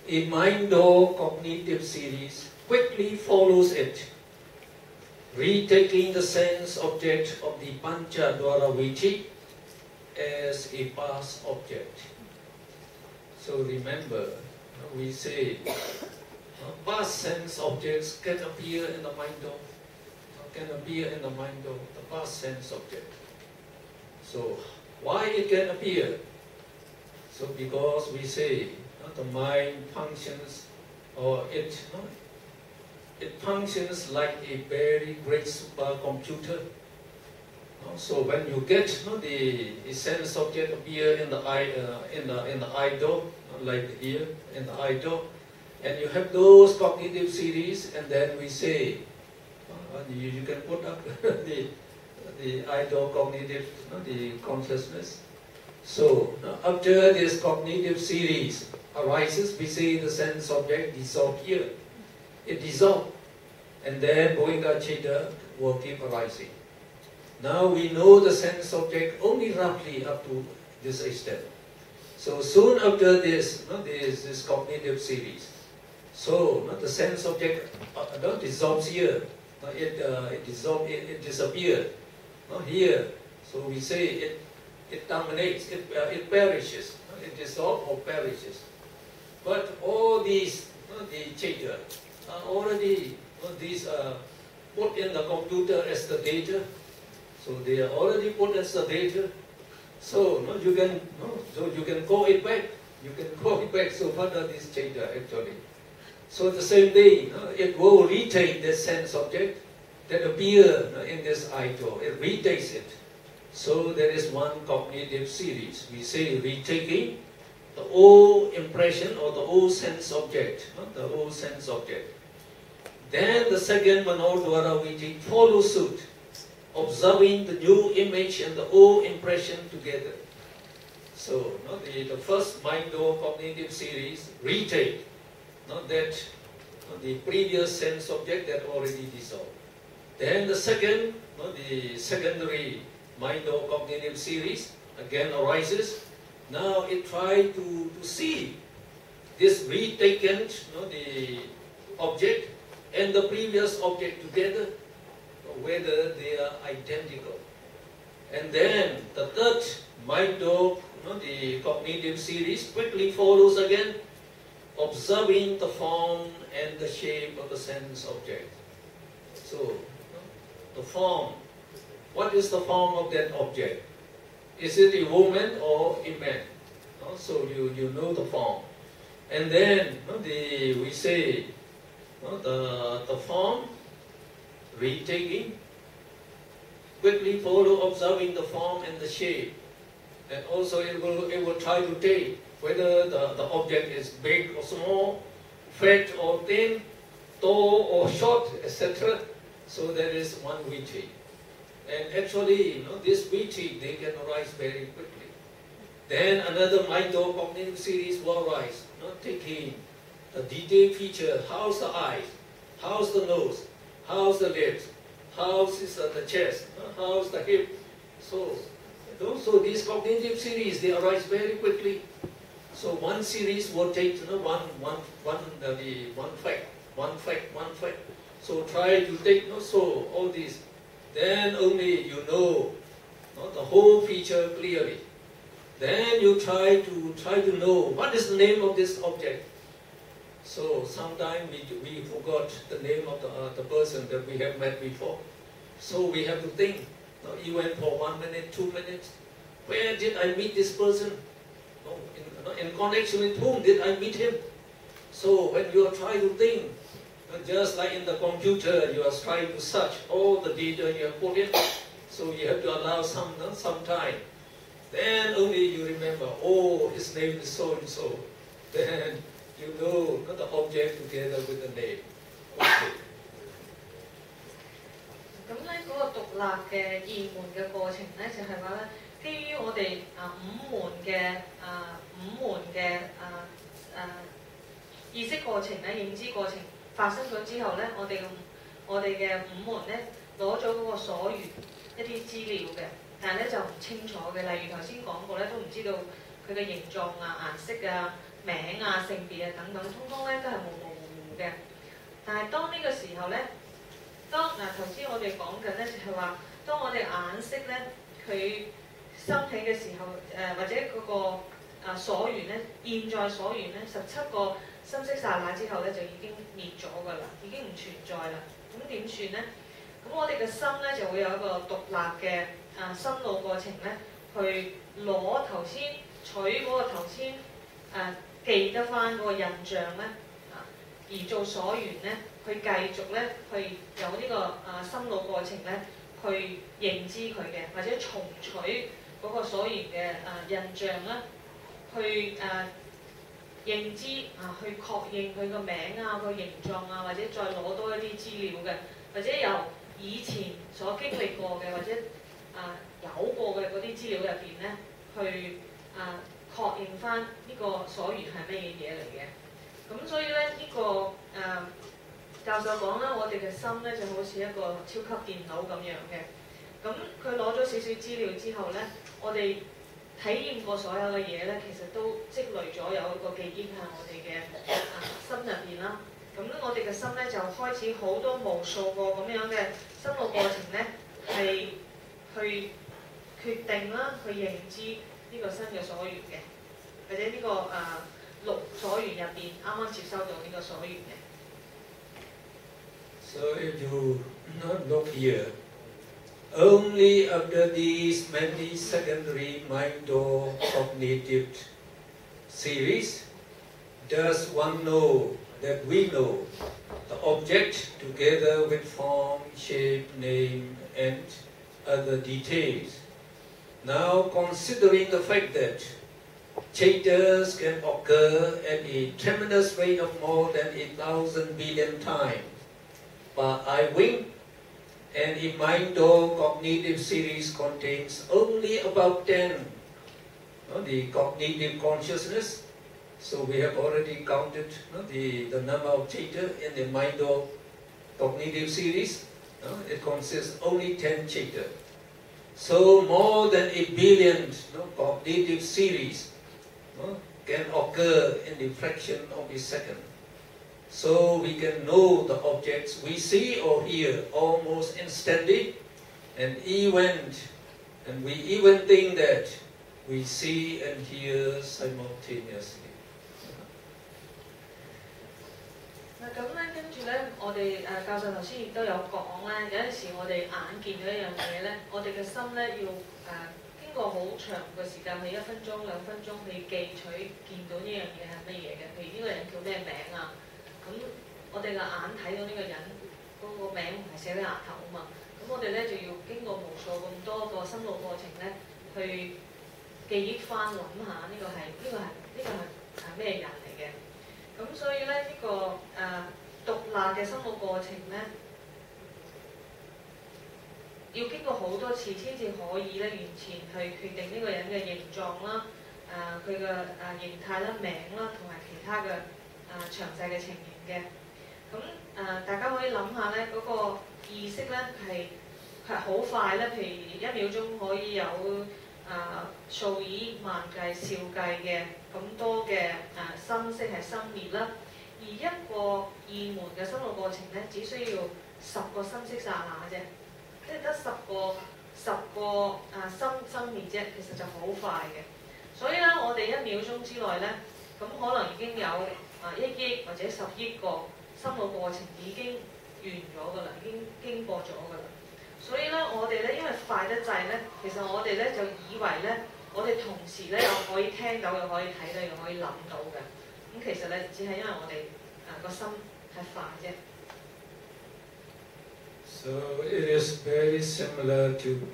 a mind-door cognitive series quickly follows it, retaking the sense object of the Panchadwara Vitti as a past object. So remember, we say past sense objects can appear in the mind door, the past sense object. So why it can appear? So because we say the mind functions, or it functions like a very great supercomputer. So when you get the sense object appear in the eye, in the eye door, like here in the eye door, and you have those cognitive series, and then we say you can put up the eye door cognitive, the consciousness. So after this cognitive series arises, we say the sense object dissolve here. It dissolves, and then Govinda Chitta will keep arising. Now we know the sense object only roughly up to this extent. So soon after this, this cognitive series. So the sense object dissolves here. It disappears here. So we say it terminates. It perishes. It dissolves or perishes. But all these the Chitta already these put in the computer as the data. So they are already put as the data. So you can call it back. You can call it back. So what are these Chitta actually? So the same day, it will retain the sense object that appear in this eye door. It retakes it. So there is one cognitive series. We say retaking the old impression or the old sense object, the old sense object. Then the second Manodwara Vitti follows suit, observing the new image and the old impression together. So the first mind-door cognitive series retake that the previous sense object that already dissolved. Then the second, the secondary mind-door cognitive series again arises. Now it tries to see this retaken the object and the previous object together, whether they are identical. And then the third mind-door, the cognitive series quickly follows again, observing the form and the shape of the sense object. So the form, what is the form of that object? Is it a woman or a man? So you know the form. And then we say the form, retaking, quickly follow observing the form and the shape. And also it will try to take whether the object is big or small, fat or thin, tall or short, etc. So there is one Vitti. And actually, this Vitti, they can arise very quickly. Then another mind-door cognitive series will arise, taking a detailed feature, how's the eyes, how's the nose, how's the lips, how's the chest, how's the hip. So these cognitive series, they arise very quickly. So one series will take one fact. So try to take so all these. Then only you know the whole feature clearly. Then you try to know what is the name of this object. So sometimes we forgot the name of the person that we have met before. So we have to think, even for 1 minute, 2 minutes, where did I meet this person? In connection with whom did I meet him? So when you are trying to think, just like in the computer, you are trying to search all the data you have put in. So you have to allow some time. Then only you remember, oh, his name is so and so. Then you know the object together with the name. Okay. 咁咧嗰個獨立嘅二門嘅過程咧，就係話咧，基於我哋五門嘅意識過程咧、認知過程發生咗之後咧，我哋嘅五門咧攞咗嗰個所緣一啲資料嘅，但係咧就唔清楚嘅。例如頭先講過咧，都唔知道佢嘅形狀啊、顏色啊、名啊、性別啊等等，通通咧都係模模糊糊嘅。但係當呢個時候咧，頭先我哋講緊咧就係話，當我哋眼識咧佢生起嘅時候，或者嗰個所緣咧，現在所緣咧17個心識剎那之後咧就已經滅咗㗎啦，已經唔存在啦。咁點算咧？咁我哋嘅心咧就會有一個獨立嘅心路過程咧，去攞頭先取嗰個頭先記得翻嗰個印象咧，而做所緣咧，去繼續咧去有呢個心路過程咧，去認知佢嘅，或者重取嗰個所緣嘅印象啦，去認知去確認佢個名啊、個形狀啊，或者再攞多一啲資料嘅，或者由以前所經歷過嘅，或者有過嘅嗰啲資料入邊咧，去確認翻呢個所緣係咩嘢嚟嘅。咁所以咧教授講啦，我哋嘅心咧就好似一個超級電腦咁樣嘅。咁佢攞咗少少資料之後咧，我哋體驗過所有嘅嘢咧，其實都積累咗有一個記憶喺我哋嘅心入邊啦。咁我哋嘅心咧就開始好多無數個咁樣嘅心路過程咧，係去決定啦，去認知呢個新嘅所緣嘅，或者呢個六所緣入邊啱啱接收到呢個所緣嘅。So if you not look here, only after these many secondary mind or cognitive series does one know that we know the object together with form, shape, name, and other details. Now, considering the fact that changes can occur at a tremendous rate of more than 1,000 billion times per eye wink, and a mind-or cognitive series contains only about 10, the cognitive consciousness. So we have already counted the number of changes in the mind-or cognitive series. It consists only 10 changes. So more than 1 billion cognitive series can occur in the fraction of a second. So we can know the objects we see or hear almost instantly, and we even think that we see and hear simultaneously. 咁咧，跟住咧，我哋教授頭先亦都有講咧，有陣時我哋眼見咗一樣嘢咧，我哋嘅心咧要經過好長嘅時間，係1分鐘、2分鐘去記取見到呢樣嘢係乜嘢嘅。譬如呢個人叫咩名啊？咁我哋嘅眼睇到呢個人嗰個名唔係寫喺額頭啊嘛，咁我哋咧就要經過無數咁多個心路過程咧，去記憶翻諗下呢個係咩人嚟嘅。咁所以咧獨立嘅心路過程咧，要經過好多次先至可以咧完全去決定呢個人嘅形狀啦、佢嘅形態啦、名啦，同埋其他嘅詳細嘅情形嘅。咁大家可以諗下咧，嗰個意識咧係好快咧，譬如1秒鐘可以有數以萬計、兆計嘅咁多嘅心識係生滅啦。而一個二門嘅心路過程咧，只需要10個心識剎那啫，即係得10個心生滅啫，其實就好快嘅。所以咧，我哋1秒鐘之內咧，咁可能已經有1億或者10億個心腦過程已經完咗㗎啦，已經經過咗㗎啦。所以咧，我哋咧因為快得滯咧，其實我哋咧就以為咧，我哋同時咧又可以聽到，又可以睇到，又可以諗到嘅。咁其實咧，只係因為我哋個心係快啫。So it is very similar to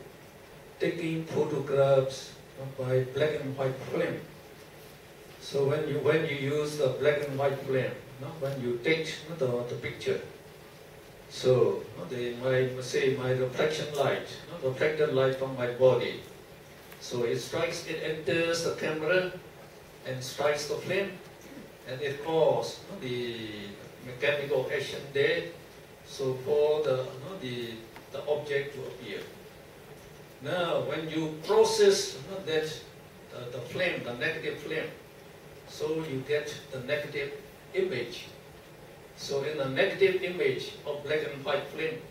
taking photographs by black and white film. So when you use the black and white film, when you take the picture, so my reflection light, reflected light from my body, so it enters the camera and strikes the film, and it causes the mechanical action there. So for the object to appear. Now, when you process that the flame, the negative flame, so you get the negative image. So in the negative image of black and white flame,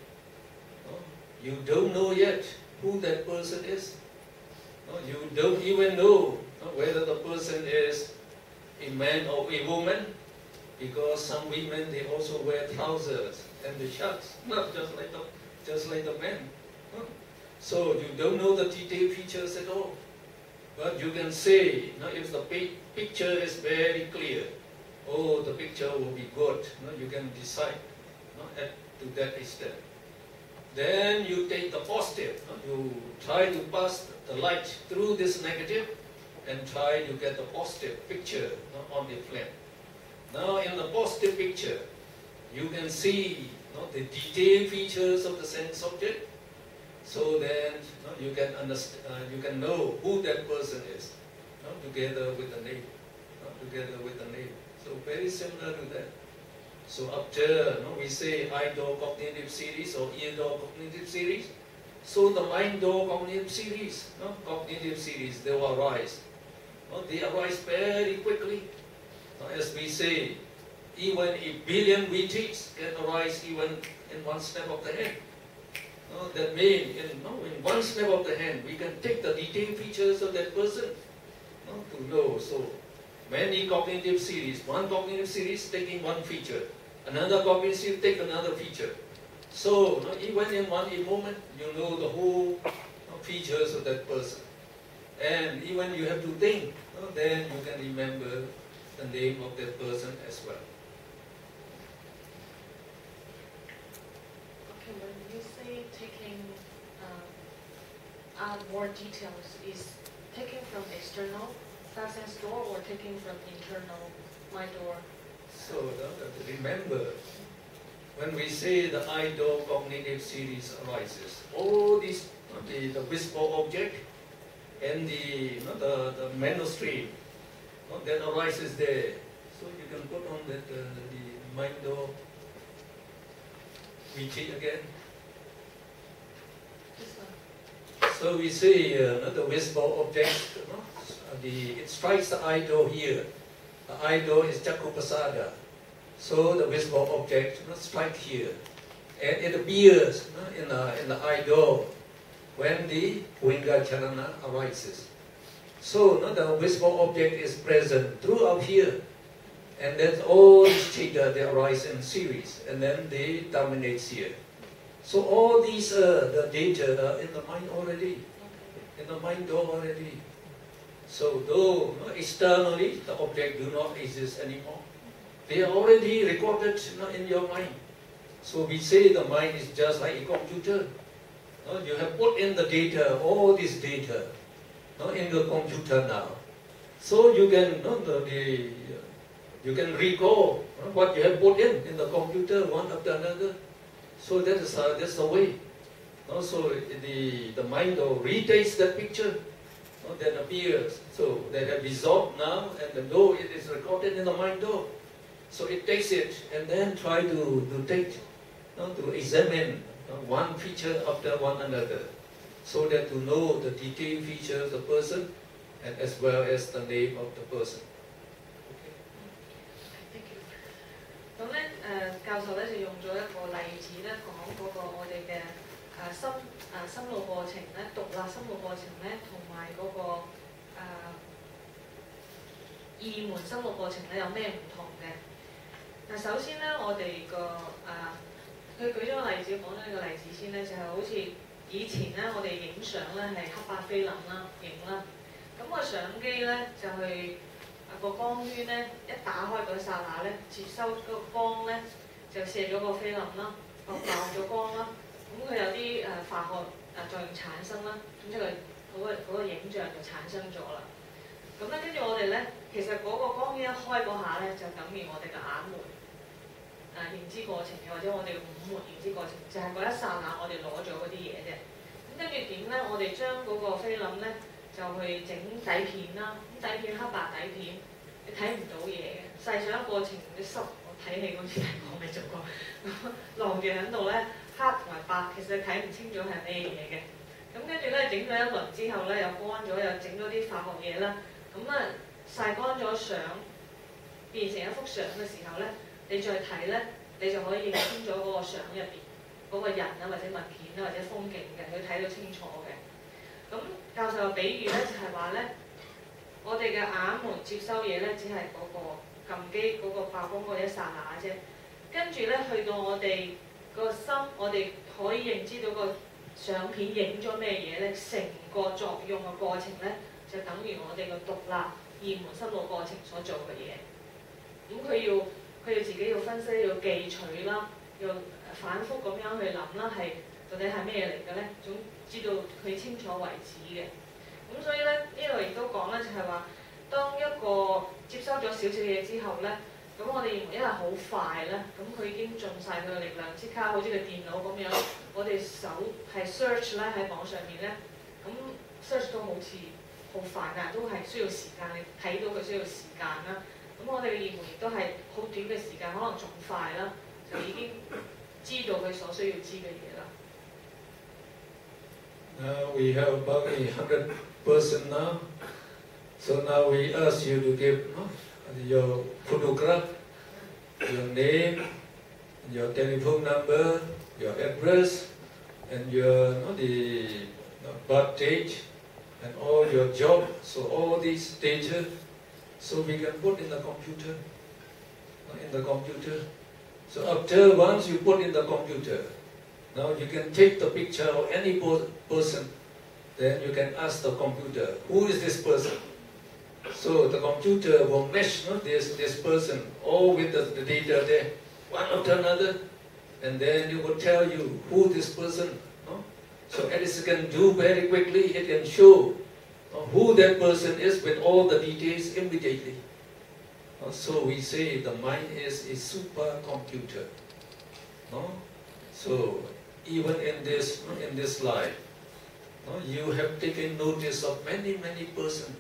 you don't know yet who that person is. You don't even know whether the person is a man or a woman, because some women, they also wear trousers and the shirts, not just like the men. So you don't know the detailed features at all. But you can say, if the picture is very clear, oh, the picture will be good. You can decide to that extent. Then you take the positive. You try to pass the light through this negative and try to get the positive picture on the flame. Now in the positive picture, you can see the detailed features of the sense object. So then you can understand, you can know who that person is, together with the name, So very similar to that. So after we say eye-door cognitive series or ear-door cognitive series, so the mind-door cognitive series, they will arise. They arise very quickly. As we say, even a billion VTs can arise even in one snap of the hand. That means in one snap of the hand, we can take the detailed features of that person to know. So many cognitive series, one cognitive series taking one feature, another cognitive series take another feature. So even in one moment, you know the whole features of that person. And even you have to think, then you can remember the name of that person as well. Okay, when you say taking add more details, is taking from external five sense door or taking from internal mind door? So remember, when we say the eye-door cognitive series arises, all these, the visible object and the mental stream that arises there. So you can put on that the mind-door VT again. This one. So we say the visible object, it strikes the eye door here. The eye door is Chakupasada. So the visible object strikes here. And it appears in the eye door when the Vinga Charana arises. So the visible object is present throughout here. And then all these chitta, they arise in series. And then they terminate here. So all these the data are in the mind already. In the mind door already. So though externally the object do not exist anymore, they are already recorded in your mind. So we say the mind is just like a computer. You have put in the data, all this data, in the computer now. So you can you can recall what you have put in the computer one after another. So that's the way. So the mind retakes that picture that appears. So that have dissolved now, and though it is recorded in the mind door, so it takes it and then try to take, to examine one feature after one another, so that to know the detailed features of the person and as well as the name of the person. Okay. Thank you. 咁咧教授咧就用咗一個例子咧講嗰個我哋嘅心路過程咧，獨立心路過程咧，同埋嗰個二門心路過程咧有咩唔同嘅？嗱，首先咧，我哋佢舉咗個例子，講咗呢個例子先咧，就係好似以前咧，我哋影相咧係黑白菲林啦，影啦。咁個相機咧就係個光圈咧一打開嗰剎那咧，接收嗰個光咧就射咗個菲林啦，爆咗光啦。咁佢有啲化學作用產生啦，咁即係嗰個影像就產生咗啦。咁咧跟住我哋咧，其實嗰個光圈一開嗰下咧，就等於我哋嘅眼門認知過程，或者我哋嘅五門認知過程，就係嗰一剎那我哋攞咗嗰啲嘢啫。咁跟住點咧？我哋將嗰個菲林咧就去整底片啦。咁底片黑白底片，你睇唔到嘢嘅。細想過程啲濕，我睇戲嗰時我未做過，晾住喺度咧，黑同埋白，其實你睇唔清楚係咩嘢嘅。咁跟住咧整咗一輪之後咧，又乾咗，又整咗啲化學嘢啦。咁曬乾咗相，變成一幅相嘅時候咧，你再睇咧，你就可以認清咗嗰個相入邊嗰個人啊，或者物件啊，或者風景嘅，你睇到清楚嘅。咁教授嘅比喻咧就係話咧，我哋嘅眼門接收嘢咧，只係嗰個撳機嗰個爆光嗰一剎那啫。跟住咧去到我哋個心，我哋可以認知到個相片影咗咩嘢咧，成個作用嘅過程咧，就等於我哋個獨立二門心路過程所做嘅嘢。咁佢要自己要分析，要記取啦，要反覆咁樣去諗啦，係到底係咩嚟嘅咧？總知道佢清楚為止嘅。咁所以咧，呢度亦都講咧，就係話，當一個接收咗少少嘢之後咧，咁我哋認為因為好快咧，咁佢已經盡晒佢嘅力量，即刻好似個電腦咁樣，我哋手係 search 咧喺網上面咧，咁 search 都好似好快，但係都係需要時間，你睇到佢需要時間啦。咁我哋嘅業門亦都係好短嘅時間，可能仲快啦，就已經知道佢所需要知嘅嘢啦。Now we have about 100% now. So now we ask you to give your photograph, your name, your telephone number, your address, and your the birth date, and all your job. So all these data, so we can put in the computer. So after once you put in the computer, now you can take the picture of any person. Then you can ask the computer, who is this person? So the computer will mesh this person all with the data there, one after another, and then it will tell you who this person. So Edison can do very quickly. It can show who that person is with all the details immediately. So we say the mind is a supercomputer. So even in this life, you have taken notice of many persons.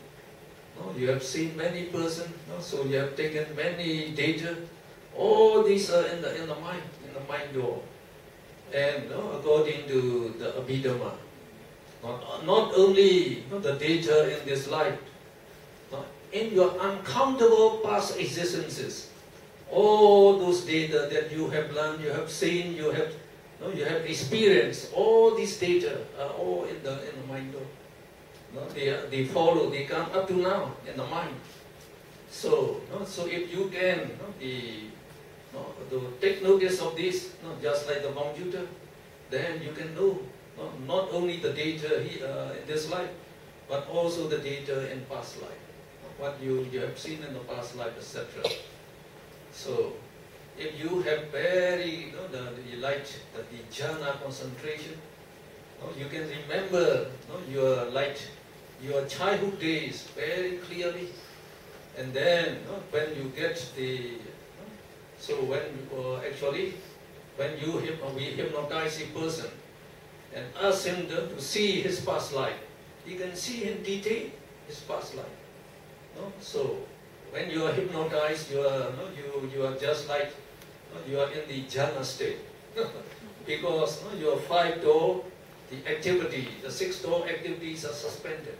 You have seen many persons. So you have taken many data. All these are in the mind door. And according to the Abhidhamma, not only the data in this life, in your uncountable past existences, all those data that you have learned, you have seen, you have experienced, all these data are all in the mind door. They follow, they come up to now in the mind. So if you can to take notice of this, just like the computer, then you can know not only the data in this life, but also the data in past life, what you have seen in the past life, etc. So if you have very the light, the jhana concentration, you can remember your light, your childhood days very clearly, and then when you get the so when we hypnotize a person and ask him to see his past life, he can see in detail his past life. So when you are hypnotized, you are just like you are in the jhana state because your 5 door, the activity, the 6 door activities are suspended.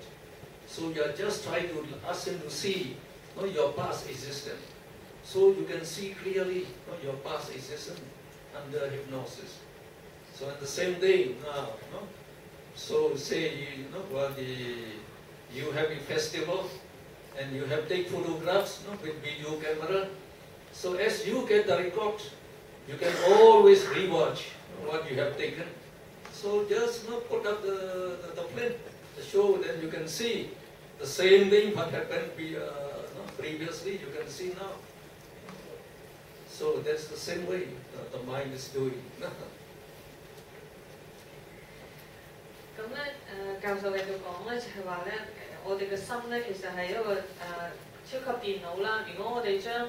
So you are just trying to ask him to see your past existence. So you can see clearly your past existence under hypnosis. So in the same day now, so say you have a festival, and you have take photographs, no, with video camera. So as you get the record, you can always rewatch what you have taken. So just put up the plan, the show, then you can see the same thing what happened previously, you can see now. So that's the same way the mind is doing. 咁咧教授繼續講咧，就係話咧我哋嘅心咧其實係一個超級電腦啦。如果我哋將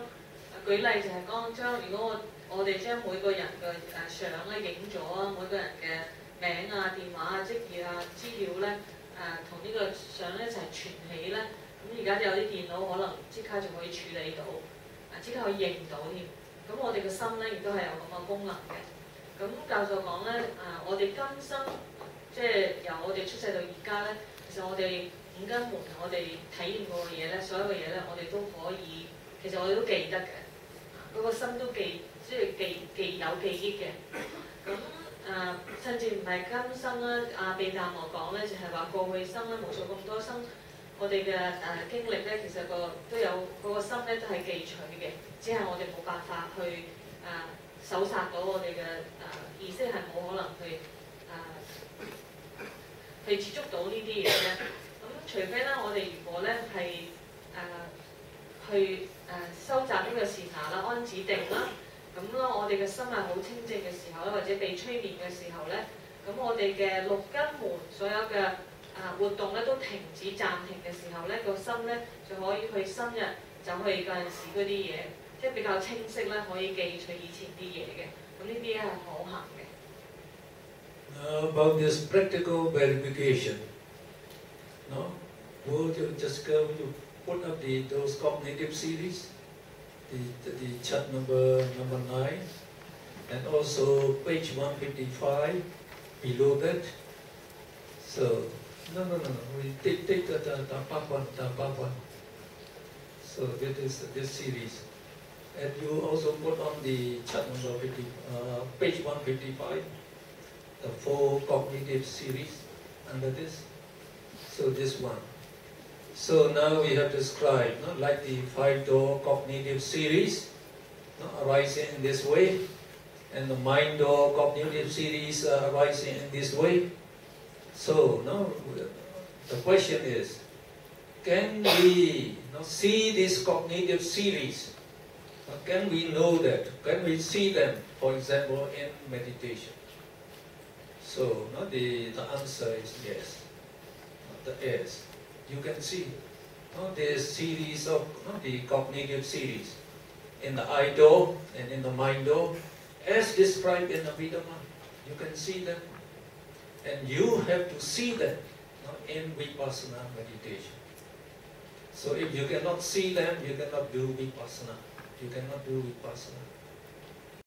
舉例就係講如果我哋將每個人嘅相咧影咗啊，每個人嘅名啊、電話啊、職業啊、資料咧同呢個相咧一齊存起咧，咁而家有啲電腦可能即刻就可以處理到，即刻可以認到添。咁我哋嘅心咧亦都係有咁嘅功能嘅。咁教授講咧我哋今生即係由我哋出世到而家咧，其實我哋五根門我哋體驗過嘅嘢咧，所有嘅嘢咧，我哋都可以，其實我哋都記得嘅，嗰個心都即係有記憶嘅。咁甚至唔係今生啦，阿毗達摩講咧，就係話過去生咧，無數咁多生，我哋嘅經歷咧，其實都有嗰個心咧都係記取嘅，只係我哋冇辦法去搜查到我哋嘅意識係冇可能去接觸到呢啲嘢咧。咁除非咧，我哋如果咧係去收集呢個時下啦、安止定啦，咁咯，我哋嘅心係好清淨嘅時候咧，或者被催眠嘅時候咧，咁我哋嘅六根門所有嘅活動咧都停止暫停嘅時候咧，個心咧就可以去深入走去嗰陣時嗰啲嘢，即係比較清晰咧，可以記取以前啲嘢嘅。咁呢啲咧係可行嘅。About this practical verification, no, we'll just go to put up those cognitive series, the chat number 9, and also page 155 below that. So no, we take the part one. So that is this series, and you also put on the chat number page 155. The 4 cognitive series under this. So this one. So now we have described, like the 5-door cognitive series, arising in this way, and the mind-door cognitive series arising in this way. So now the question is, can we see this cognitive series? Can we know that? Can we see them, for example, in meditation? So the answer is yes. The yes. You can see this series of the cognitive series in the I door and in the mind door, as described in Abhidhamma. You can see them, and you have to see them in vipassana meditation. So if you cannot see them, you cannot do vipassana. You cannot do vipassana.